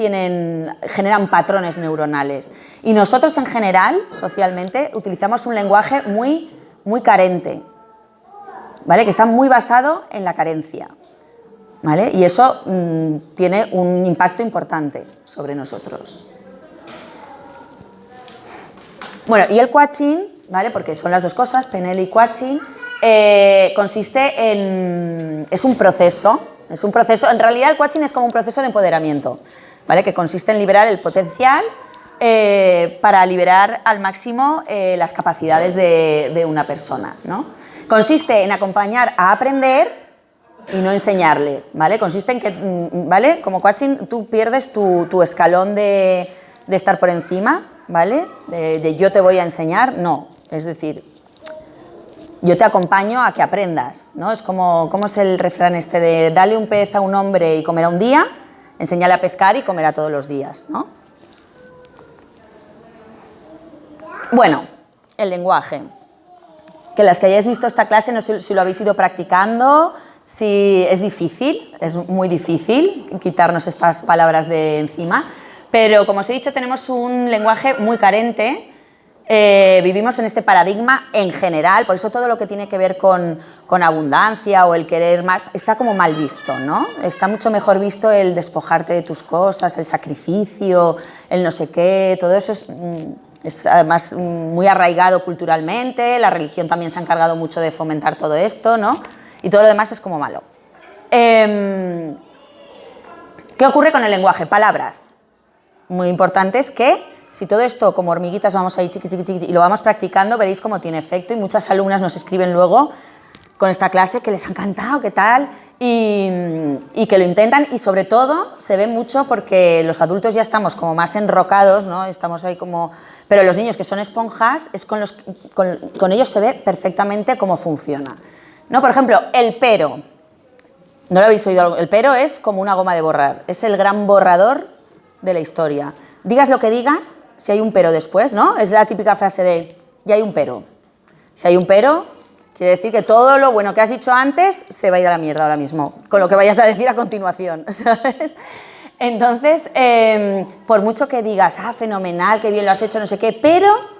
generan patrones neuronales y nosotros en general, socialmente, utilizamos un lenguaje muy carente, ¿vale? Que está muy basado en la carencia, ¿vale? Y eso tiene un impacto importante sobre nosotros. Bueno, y el coaching, ¿vale? Porque son las dos cosas, PNL y coaching, consiste en... es un proceso, en realidad el coaching es como un proceso de empoderamiento, ¿vale? Que consiste en liberar el potencial para liberar al máximo las capacidades de una persona, ¿no? Consiste en acompañar a aprender y no enseñarle, ¿vale? Consiste en que, ¿vale? Como coaching tú pierdes tu escalón de estar por encima, ¿vale? De yo te voy a enseñar, no. Es decir, yo te acompaño a que aprendas, ¿no? Es como es el refrán este de dale un pez a un hombre y comerá un día, enséñale a pescar y comerá todos los días, ¿no? Bueno, el lenguaje. Que las que hayáis visto esta clase, no sé si lo habéis ido practicando, si es difícil, es muy difícil quitarnos estas palabras de encima, pero como os he dicho, tenemos un lenguaje muy carente, vivimos en este paradigma en general, por eso todo lo que tiene que ver con abundancia o el querer más está como mal visto, ¿no? Está mucho mejor visto el despojarte de tus cosas, el sacrificio, el no sé qué, todo eso es además muy arraigado culturalmente, la religión también se ha encargado mucho de fomentar todo esto, ¿no? Y todo lo demás es como malo. ¿Qué ocurre con el lenguaje? Palabras. Muy importantes que, si todo esto como hormiguitas vamos ahí chiqui, chiqui, chiqui, y lo vamos practicando, veréis cómo tiene efecto y muchas alumnas nos escriben luego con esta clase que les ha encantado, qué tal, y que lo intentan y sobre todo se ve mucho porque los adultos ya estamos como más enrocados, ¿no? Estamos ahí como... Pero los niños que son esponjas, con ellos se ve perfectamente cómo funciona. ¿No? Por ejemplo, el pero. ¿No lo habéis oído? El pero es como una goma de borrar. Es el gran borrador de la historia. Digas lo que digas, si hay un pero después, ¿no? Es la típica frase de, ya hay un pero. Si hay un pero, quiere decir que todo lo bueno que has dicho antes se va a ir a la mierda ahora mismo, con lo que vayas a decir a continuación, ¿sabes? Entonces, por mucho que digas, ah, fenomenal, qué bien lo has hecho, no sé qué, pero...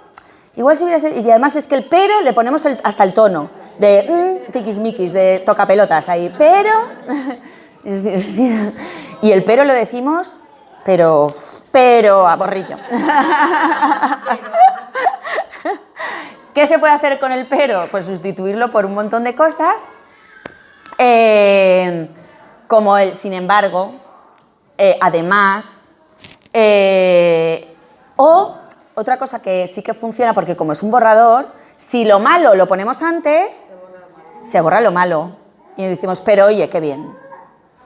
Igual si hubiera sido, y además es que el pero le ponemos hasta el tono de tiquismiquis, de tocapelotas ahí, pero... Y el pero lo decimos, pero a borrillo. ¿Qué se puede hacer con el pero? Pues sustituirlo por un montón de cosas, como el sin embargo, además, o... Otra cosa que sí que funciona, porque como es un borrador, si lo malo lo ponemos antes, se borra lo malo. Y decimos, pero oye, qué bien.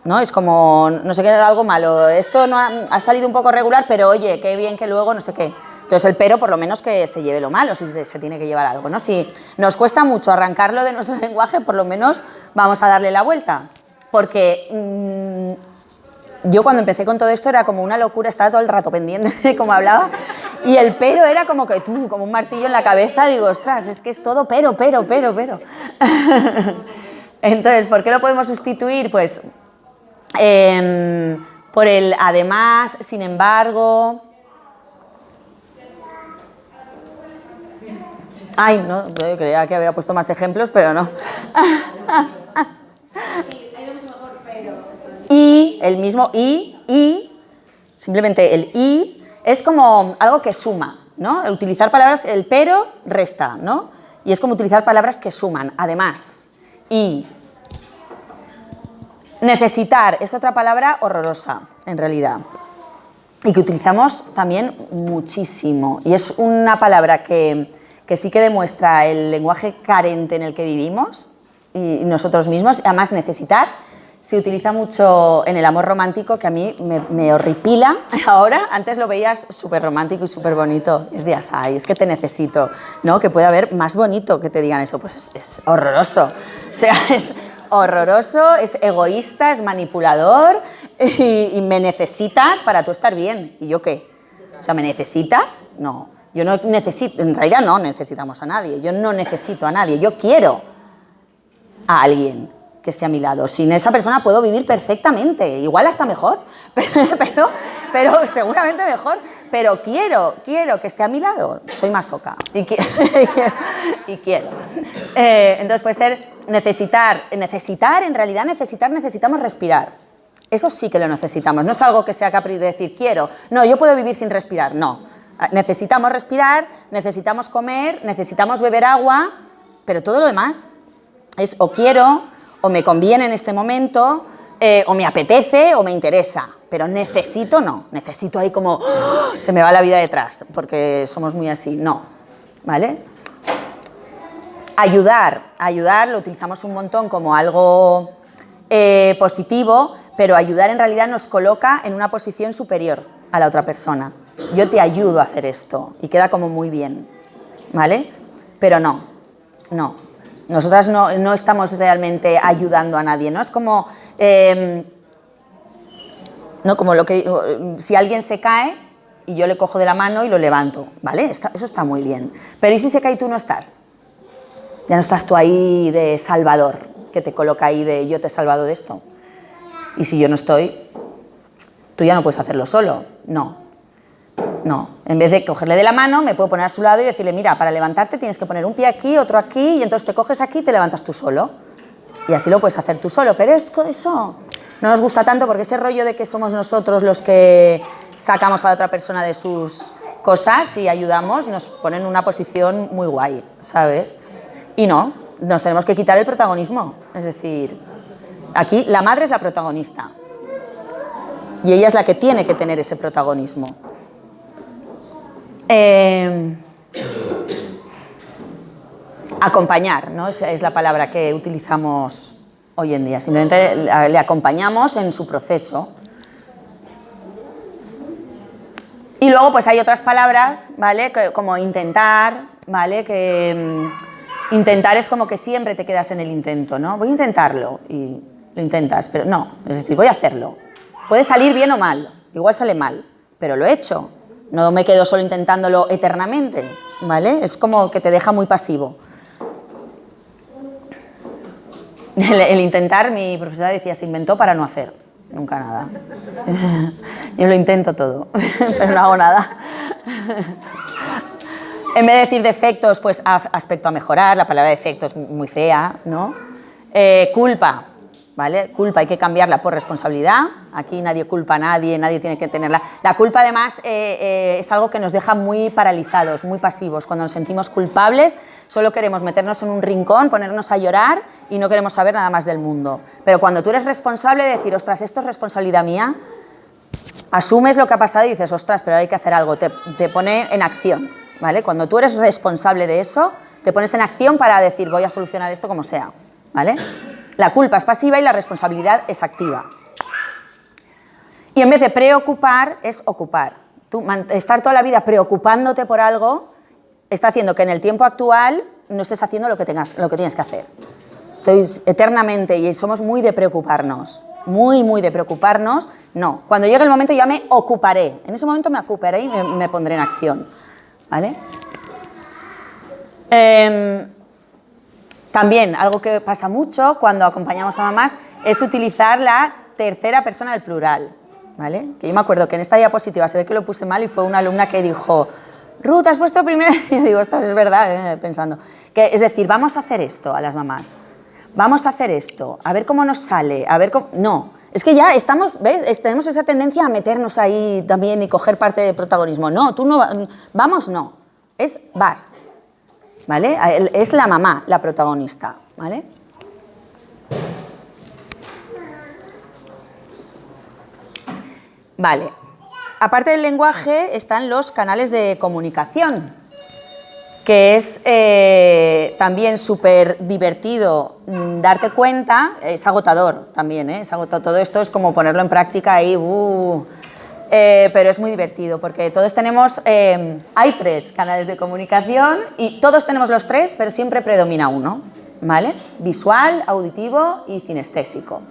¿No? Es como, no sé qué, algo malo. Esto no ha salido un poco regular, pero oye, qué bien que luego no sé qué. Entonces el pero, por lo menos que se lleve lo malo, si se tiene que llevar algo, ¿no? Si nos cuesta mucho arrancarlo de nuestro lenguaje, por lo menos vamos a darle la vuelta. Porque yo cuando empecé con todo esto era como una locura, estaba todo el rato pendiente de cómo hablaba y el pero era como que como un martillo en la cabeza, digo, ostras, es que es todo pero. Entonces, ¿por qué lo podemos sustituir? Pues por el además, sin embargo. Ay, no, yo creía que había puesto más ejemplos, pero no. Y, el mismo y, simplemente el y es como algo que suma, ¿no? Utilizar palabras, el pero resta, ¿no? Y es como utilizar palabras que suman, además. Y necesitar es otra palabra horrorosa, en realidad, y que utilizamos también muchísimo. Y es una palabra que sí que demuestra el lenguaje carente en el que vivimos y nosotros mismos. Además, necesitar se utiliza mucho en el amor romántico, que a mí me horripila ahora. Antes lo veías súper romántico y súper bonito. Y decías, ay, es que te necesito, ¿no? Que puede haber más bonito que te digan eso. Pues es horroroso. O sea, es horroroso, es egoísta, es manipulador y me necesitas para tú estar bien. ¿Y yo qué? O sea, ¿me necesitas? No. Yo no necesito, en realidad no necesitamos a nadie. Yo no necesito a nadie. Yo quiero a alguien que esté a mi lado. Sin esa persona puedo vivir perfectamente, igual hasta mejor, pero seguramente mejor, pero quiero que esté a mi lado. Soy masoca y quiero. Entonces puede ser necesitar, en realidad necesitamos respirar. Eso sí que lo necesitamos, no es algo que sea capricho de decir quiero, no, yo puedo vivir sin respirar, no. Necesitamos respirar, necesitamos comer, necesitamos beber agua, pero todo lo demás es o quiero, o me conviene en este momento, o me apetece, o me interesa. Pero necesito no, necesito ahí como, ¡oh!, se me va la vida detrás, porque somos muy así, no, ¿vale? Ayudar lo utilizamos un montón como algo positivo, pero ayudar en realidad nos coloca en una posición superior a la otra persona. Yo te ayudo a hacer esto, y queda como muy bien, ¿vale? Pero no. Nosotras no estamos realmente ayudando a nadie, ¿no? Es como, ¿no? Como lo que, si alguien se cae y yo le cojo de la mano y lo levanto, ¿vale? Eso está muy bien. Pero ¿y si se cae y tú no estás? Ya no estás tú ahí de salvador, que te coloca ahí de yo te he salvado de esto. Y si yo no estoy, tú ya no puedes hacerlo solo. No. En vez de cogerle de la mano, me puedo poner a su lado y decirle, mira, para levantarte tienes que poner un pie aquí, otro aquí, y entonces te coges aquí y te levantas tú solo. Y así lo puedes hacer tú solo. Pero eso no nos gusta tanto, porque ese rollo de que somos nosotros los que sacamos a la otra persona de sus cosas y ayudamos, nos pone en una posición muy guay, ¿sabes? Y no, nos tenemos que quitar el protagonismo. Es decir, aquí la madre es la protagonista. Y ella es la que tiene que tener ese protagonismo. Acompañar, ¿no? Esa es la palabra que utilizamos hoy en día. Simplemente le acompañamos en su proceso. Y luego pues hay otras palabras, ¿vale? Como intentar, ¿vale? Que intentar es como que siempre te quedas en el intento, ¿no? Voy a intentarlo y lo intentas, pero no, es decir, voy a hacerlo. Puede salir bien o mal, igual sale mal, pero lo he hecho. No me quedo solo intentándolo eternamente, ¿vale? Es como que te deja muy pasivo. El intentar, mi profesora decía, se inventó para no hacer. Nunca nada. Yo lo intento todo, pero no hago nada. En vez de decir defectos, pues aspecto a mejorar, la palabra defecto es muy fea, ¿no? Culpa. ¿Vale? Culpa hay que cambiarla por responsabilidad. Aquí nadie culpa a nadie, nadie tiene que tenerla. La culpa además es algo que nos deja muy paralizados, muy pasivos. Cuando nos sentimos culpables solo queremos meternos en un rincón, ponernos a llorar y no queremos saber nada más del mundo. Pero cuando tú eres responsable de decir, ostras, esto es responsabilidad mía, asumes lo que ha pasado y dices, ostras, pero hay que hacer algo, te pone en acción, ¿vale? Cuando tú eres responsable de eso, te pones en acción para decir, voy a solucionar esto como sea, ¿vale? La culpa es pasiva y la responsabilidad es activa. Y en vez de preocupar, es ocupar. Tú, estar toda la vida preocupándote por algo está haciendo que en el tiempo actual no estés haciendo lo que tienes que hacer. Estoy eternamente, y somos muy de preocuparnos, muy de preocuparnos, no. Cuando llegue el momento ya me ocuparé, en ese momento me ocuparé y me pondré en acción, ¿vale? También, algo que pasa mucho cuando acompañamos a mamás es utilizar la tercera persona del plural, ¿vale? Que yo me acuerdo que en esta diapositiva se ve que lo puse mal y fue una alumna que dijo, Ruth, ¿has puesto primero? Y yo digo, ostras, es verdad, pensando. Que, es decir, vamos a hacer esto a las mamás, vamos a hacer esto, a ver cómo nos sale, a ver cómo... No, es que ya estamos, ¿ves? Tenemos esa tendencia a meternos ahí también y coger parte de protagonismo. No, tú no, vamos, no, es vas. ¿Vale? Es la mamá la protagonista, ¿vale? Vale. Aparte del lenguaje están los canales de comunicación, que es también súper divertido darte cuenta, es agotador también, es agotador. Todo esto es como ponerlo en práctica ahí, pero es muy divertido porque todos tenemos, hay 3 canales de comunicación y todos tenemos los 3, pero siempre predomina uno, ¿vale? Visual, auditivo y cinestésico.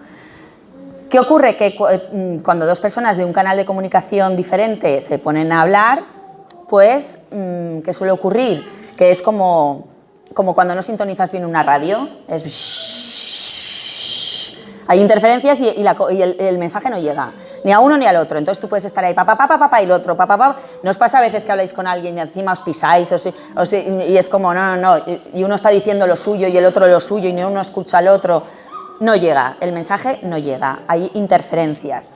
¿Qué ocurre? Que cuando 2 personas de un canal de comunicación diferente se ponen a hablar, pues, ¿qué suele ocurrir? Que es como cuando no sintonizas bien una radio, hay interferencias y el mensaje no llega, ni a uno ni al otro. Entonces tú puedes estar ahí, papá, y el otro, papá. ¿No os pasa a veces que habláis con alguien y encima os pisáis? Y es como, no, y uno está diciendo lo suyo y el otro lo suyo y ni uno escucha al otro? No llega, el mensaje no llega, hay interferencias.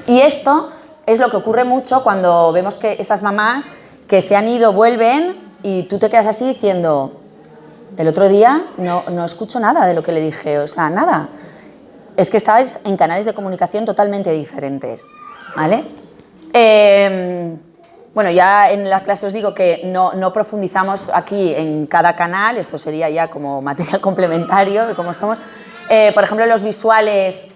Y esto es lo que ocurre mucho cuando vemos que esas mamás que se han ido vuelven y tú te quedas así diciendo, el otro día no escucho nada de lo que le dije, o sea, nada. Es que estáis en canales de comunicación totalmente diferentes, ¿vale? Bueno, ya en la clase os digo que no profundizamos aquí en cada canal, eso sería ya como material complementario de cómo somos. Por ejemplo, los visuales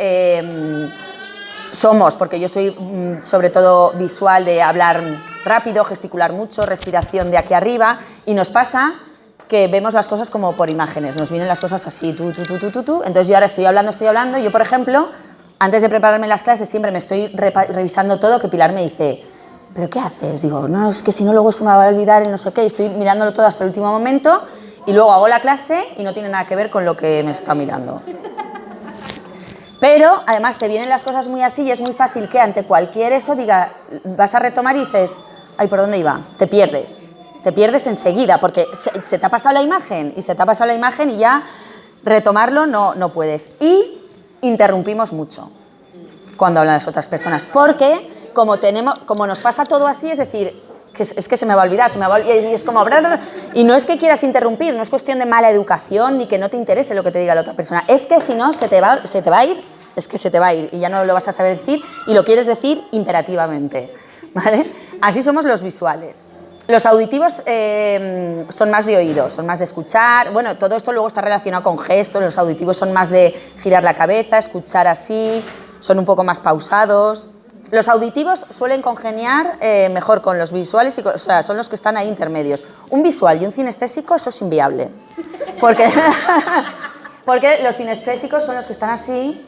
somos, porque yo soy sobre todo visual de hablar rápido, gesticular mucho, respiración de aquí arriba, y nos pasa que vemos las cosas como por imágenes, nos vienen las cosas así, tú. Entonces yo ahora estoy hablando, yo por ejemplo, antes de prepararme las clases siempre me estoy revisando todo, que Pilar me dice, ¿pero qué haces? Digo, no, es que si no luego se me va a olvidar y no sé qué, y estoy mirándolo todo hasta el último momento y luego hago la clase y no tiene nada que ver con lo que me está mirando. Pero además te vienen las cosas muy así y es muy fácil que ante cualquier eso diga, vas a retomar y dices, ay, ¿por dónde iba? Te pierdes enseguida porque se te ha pasado la imagen y ya retomarlo no puedes. Y interrumpimos mucho cuando hablan las otras personas porque como nos pasa todo así, es decir, es que se me va a olvidar, y es como... Y no es que quieras interrumpir, no es cuestión de mala educación ni que no te interese lo que te diga la otra persona, es que si no se te va a ir, es que se te va a ir y ya no lo vas a saber decir y lo quieres decir imperativamente, ¿vale? Así somos los visuales. Los auditivos son más de oído, son más de escuchar. Bueno, todo esto luego está relacionado con gestos. Los auditivos son más de girar la cabeza, escuchar así, son un poco más pausados. Los auditivos suelen congeniar mejor con los visuales, o sea, son los que están ahí intermedios. Un visual y un cinestésico, eso es inviable. Porque los cinestésicos son los que están así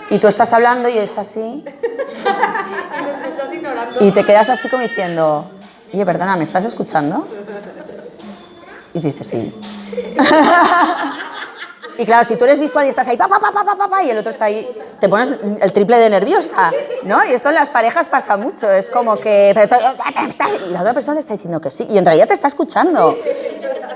y tú estás hablando y él está así. Y los que estás ignorando. Y te quedas así como diciendo... Oye, perdona, ¿me estás escuchando? Y dices, sí. Y claro, si tú eres visual y estás ahí, y el otro está ahí, te pones el triple de nerviosa, ¿no? Y esto en las parejas pasa mucho, es como que... y la otra persona te está diciendo que sí, y en realidad te está escuchando.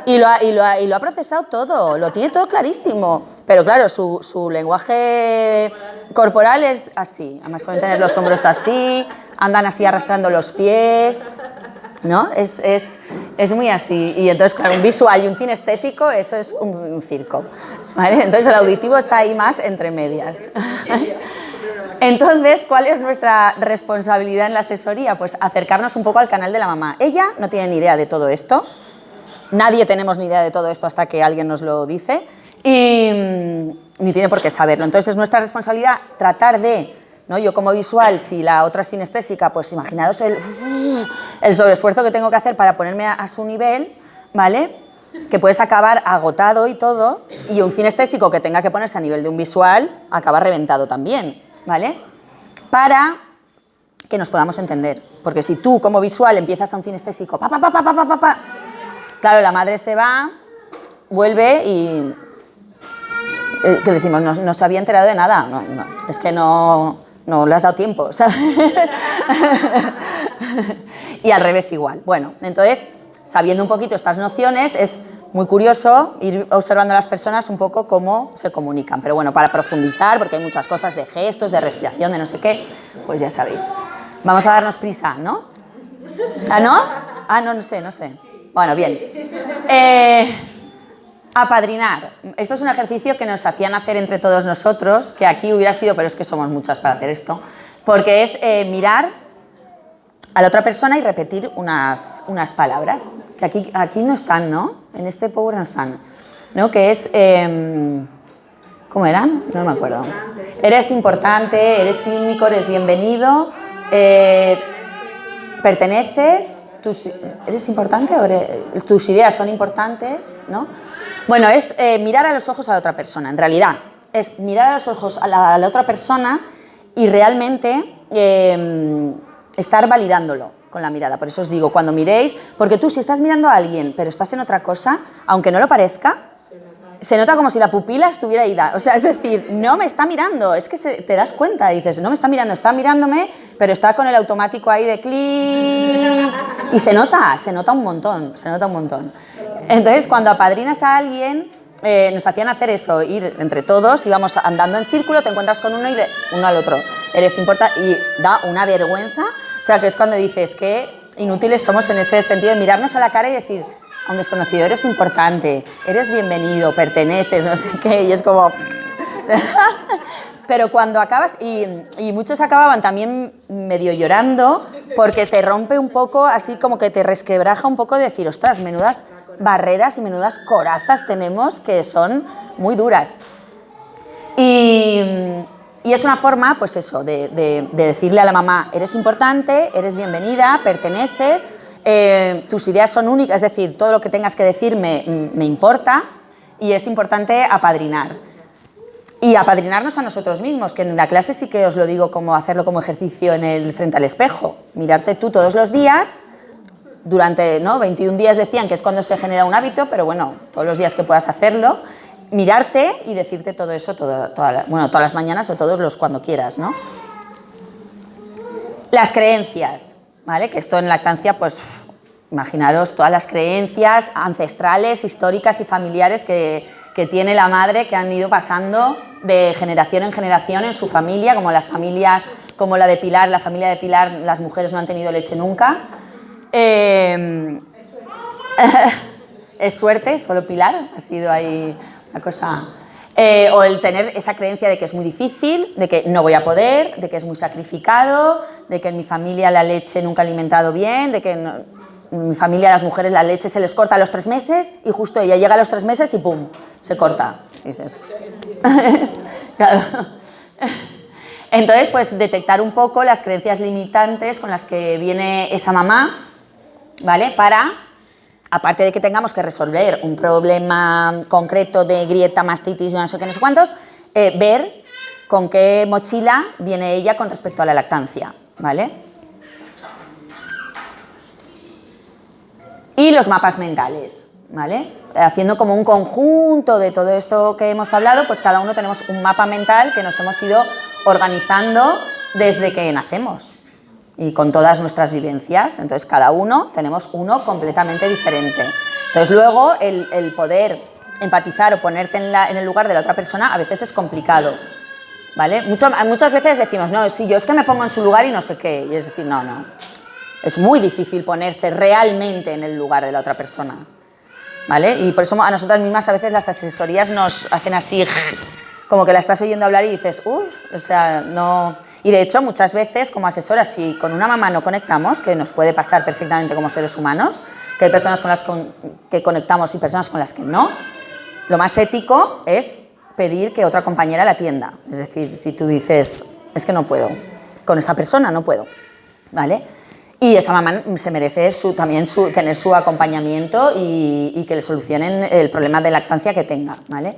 Y lo ha procesado todo, lo tiene todo clarísimo. Pero claro, su lenguaje corporal es así, además suelen tener los hombros así, andan así arrastrando los pies... ¿No? Es muy así. Y entonces, claro, un visual y un cinestésico, eso es un circo, ¿vale? Entonces el auditivo está ahí más entre medias. Entonces, ¿cuál es nuestra responsabilidad en la asesoría? Pues acercarnos un poco al canal de la mamá. Ella no tiene ni idea de todo esto. Nadie tenemos ni idea de todo esto hasta que alguien nos lo dice. Y ni tiene por qué saberlo. Entonces es nuestra responsabilidad tratar de... ¿no? Yo como visual, si la otra es cinestésica, pues imaginaros el sobreesfuerzo que tengo que hacer para ponerme a su nivel, ¿vale? que puedes acabar agotado y todo, y un cinestésico que tenga que ponerse a nivel de un visual acaba reventado también, ¿vale? Para que nos podamos entender, porque si tú como visual empiezas a un cinestésico, claro, la madre se va, vuelve y que decimos, no se había enterado de nada, no, es que no le has dado tiempo, ¿sabes? Y al revés igual. Bueno, entonces, sabiendo un poquito estas nociones, es muy curioso ir observando a las personas un poco cómo se comunican. Pero bueno, para profundizar, porque hay muchas cosas de gestos, de respiración, de no sé qué, pues ya sabéis. Vamos a darnos prisa, ¿no? ¿Ah, no? Ah, no sé. Bueno, bien. Apadrinar. Esto es un ejercicio que nos hacían hacer entre todos nosotros, que aquí hubiera sido, pero es que somos muchas para hacer esto, porque es mirar a la otra persona y repetir unas palabras, que aquí no están, ¿no? En este power no están, ¿no? Que es, ¿cómo eran? No me acuerdo. Eres importante, eres único, eres bienvenido, perteneces, ¿eres importante o tus ideas son importantes, ¿no? Bueno, es mirar a los ojos a la otra persona, en realidad. Es mirar a los ojos a la otra persona y realmente estar validándolo con la mirada. Por eso os digo, cuando miréis, porque tú si estás mirando a alguien pero estás en otra cosa, aunque no lo parezca, se nota como si la pupila estuviera ida. O sea, es decir, no me está mirando, es que te das cuenta, dices, no me está mirando, está mirándome, pero está con el automático ahí de clic. Y se nota un montón, Entonces, cuando apadrinas a alguien, nos hacían hacer eso, ir entre todos, íbamos andando en círculo, te encuentras con uno y uno al otro. Eres importante y da una vergüenza. O sea, que es cuando dices que inútiles somos en ese sentido de mirarnos a la cara y decir, a un desconocido, eres importante, eres bienvenido, perteneces, no sé qué, y es como... Pero cuando acabas, y muchos acababan también medio llorando, porque te rompe un poco, así como que te resquebraja un poco de decir, ostras, menudas barreras y menudas corazas tenemos que son muy duras. Y es una forma, pues eso, de decirle a la mamá, eres importante, eres bienvenida, perteneces, tus ideas son únicas, es decir, todo lo que tengas que decir me importa, y es importante apadrinar. Y apadrinarnos a nosotros mismos, que en la clase sí que os lo digo, como hacerlo como ejercicio frente al espejo. Mirarte tú todos los días, durante 21 días decían que es cuando se genera un hábito, pero bueno, todos los días que puedas hacerlo, mirarte y decirte todo eso todas las mañanas o todos los cuando quieras, ¿no? Las creencias, ¿vale? Que esto en lactancia, pues imaginaros todas las creencias ancestrales, históricas y familiares que tiene la madre, que han ido pasando de generación en generación en su familia, como las familias, como la familia de Pilar, las mujeres no han tenido leche nunca. Es suerte, solo Pilar, ha sido ahí una cosa... o el tener esa creencia de que es muy difícil, de que no voy a poder, de que es muy sacrificado, de que en mi familia la leche nunca ha alimentado bien, de que en mi familia a las mujeres la leche se les corta a los 3 meses y justo ella llega a los 3 meses y ¡pum!, se corta. Y dices... Claro. Entonces, pues detectar un poco las creencias limitantes con las que viene esa mamá, ¿vale? Para, aparte de que tengamos que resolver un problema concreto de grieta, mastitis, no sé qué, no sé cuántos, ver con qué mochila viene ella con respecto a la lactancia, ¿vale? Y los mapas mentales, ¿vale? Haciendo como un conjunto de todo esto que hemos hablado, pues cada uno tenemos un mapa mental que nos hemos ido organizando desde que nacemos y con todas nuestras vivencias. Entonces, cada uno tenemos uno completamente diferente. Entonces, luego, el poder empatizar o ponerte en el lugar de la otra persona a veces es complicado, ¿vale? Muchas veces decimos, no, si yo es que me pongo en su lugar y no sé qué. Y es decir, no. Es muy difícil ponerse realmente en el lugar de la otra persona, ¿vale? Y por eso a nosotras mismas a veces las asesorías nos hacen así, como que la estás oyendo hablar y dices, uff, o sea, no... Y de hecho, muchas veces como asesoras, si con una mamá no conectamos, que nos puede pasar perfectamente como seres humanos, que hay personas con las que conectamos y personas con las que no, lo más ético es pedir que otra compañera la atienda. Es decir, si tú dices, es que no puedo, con esta persona no puedo, ¿vale? Y esa mamá se merece también tener su acompañamiento y que le solucionen el problema de lactancia que tenga, ¿vale?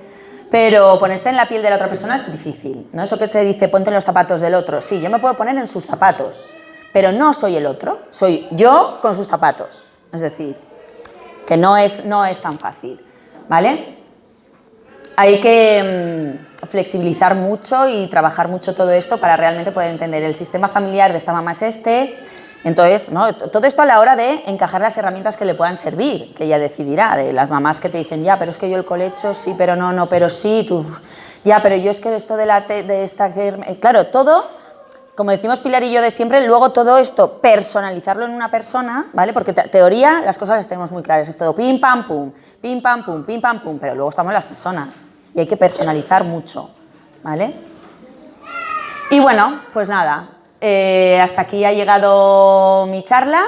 Pero ponerse en la piel de la otra persona es difícil, ¿no? Eso que se dice, ponte en los zapatos del otro. Sí, yo me puedo poner en sus zapatos, pero no soy el otro, soy yo con sus zapatos. Es decir, que no es tan fácil, ¿vale? Hay que flexibilizar mucho y trabajar mucho todo esto para realmente poder entender el sistema familiar de esta mamá es este. Entonces, ¿no? Todo esto a la hora de encajar las herramientas que le puedan servir, que ella decidirá, de las mamás que te dicen, ya, pero es que yo el colecho, sí, pero no, pero sí, tú, ya, pero yo es que esto de esta... Claro, todo, como decimos Pilar y yo de siempre, luego todo esto, personalizarlo en una persona, ¿vale? Porque teoría, las cosas las tenemos muy claras, es todo pim, pam, pum, pim, pam, pum, pim, pam, pum, pero luego estamos las personas y hay que personalizar mucho, ¿vale? Y bueno, pues nada. Hasta aquí ha llegado mi charla,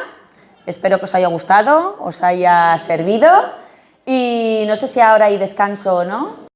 espero que os haya gustado, os haya servido y no sé si ahora hay descanso o no.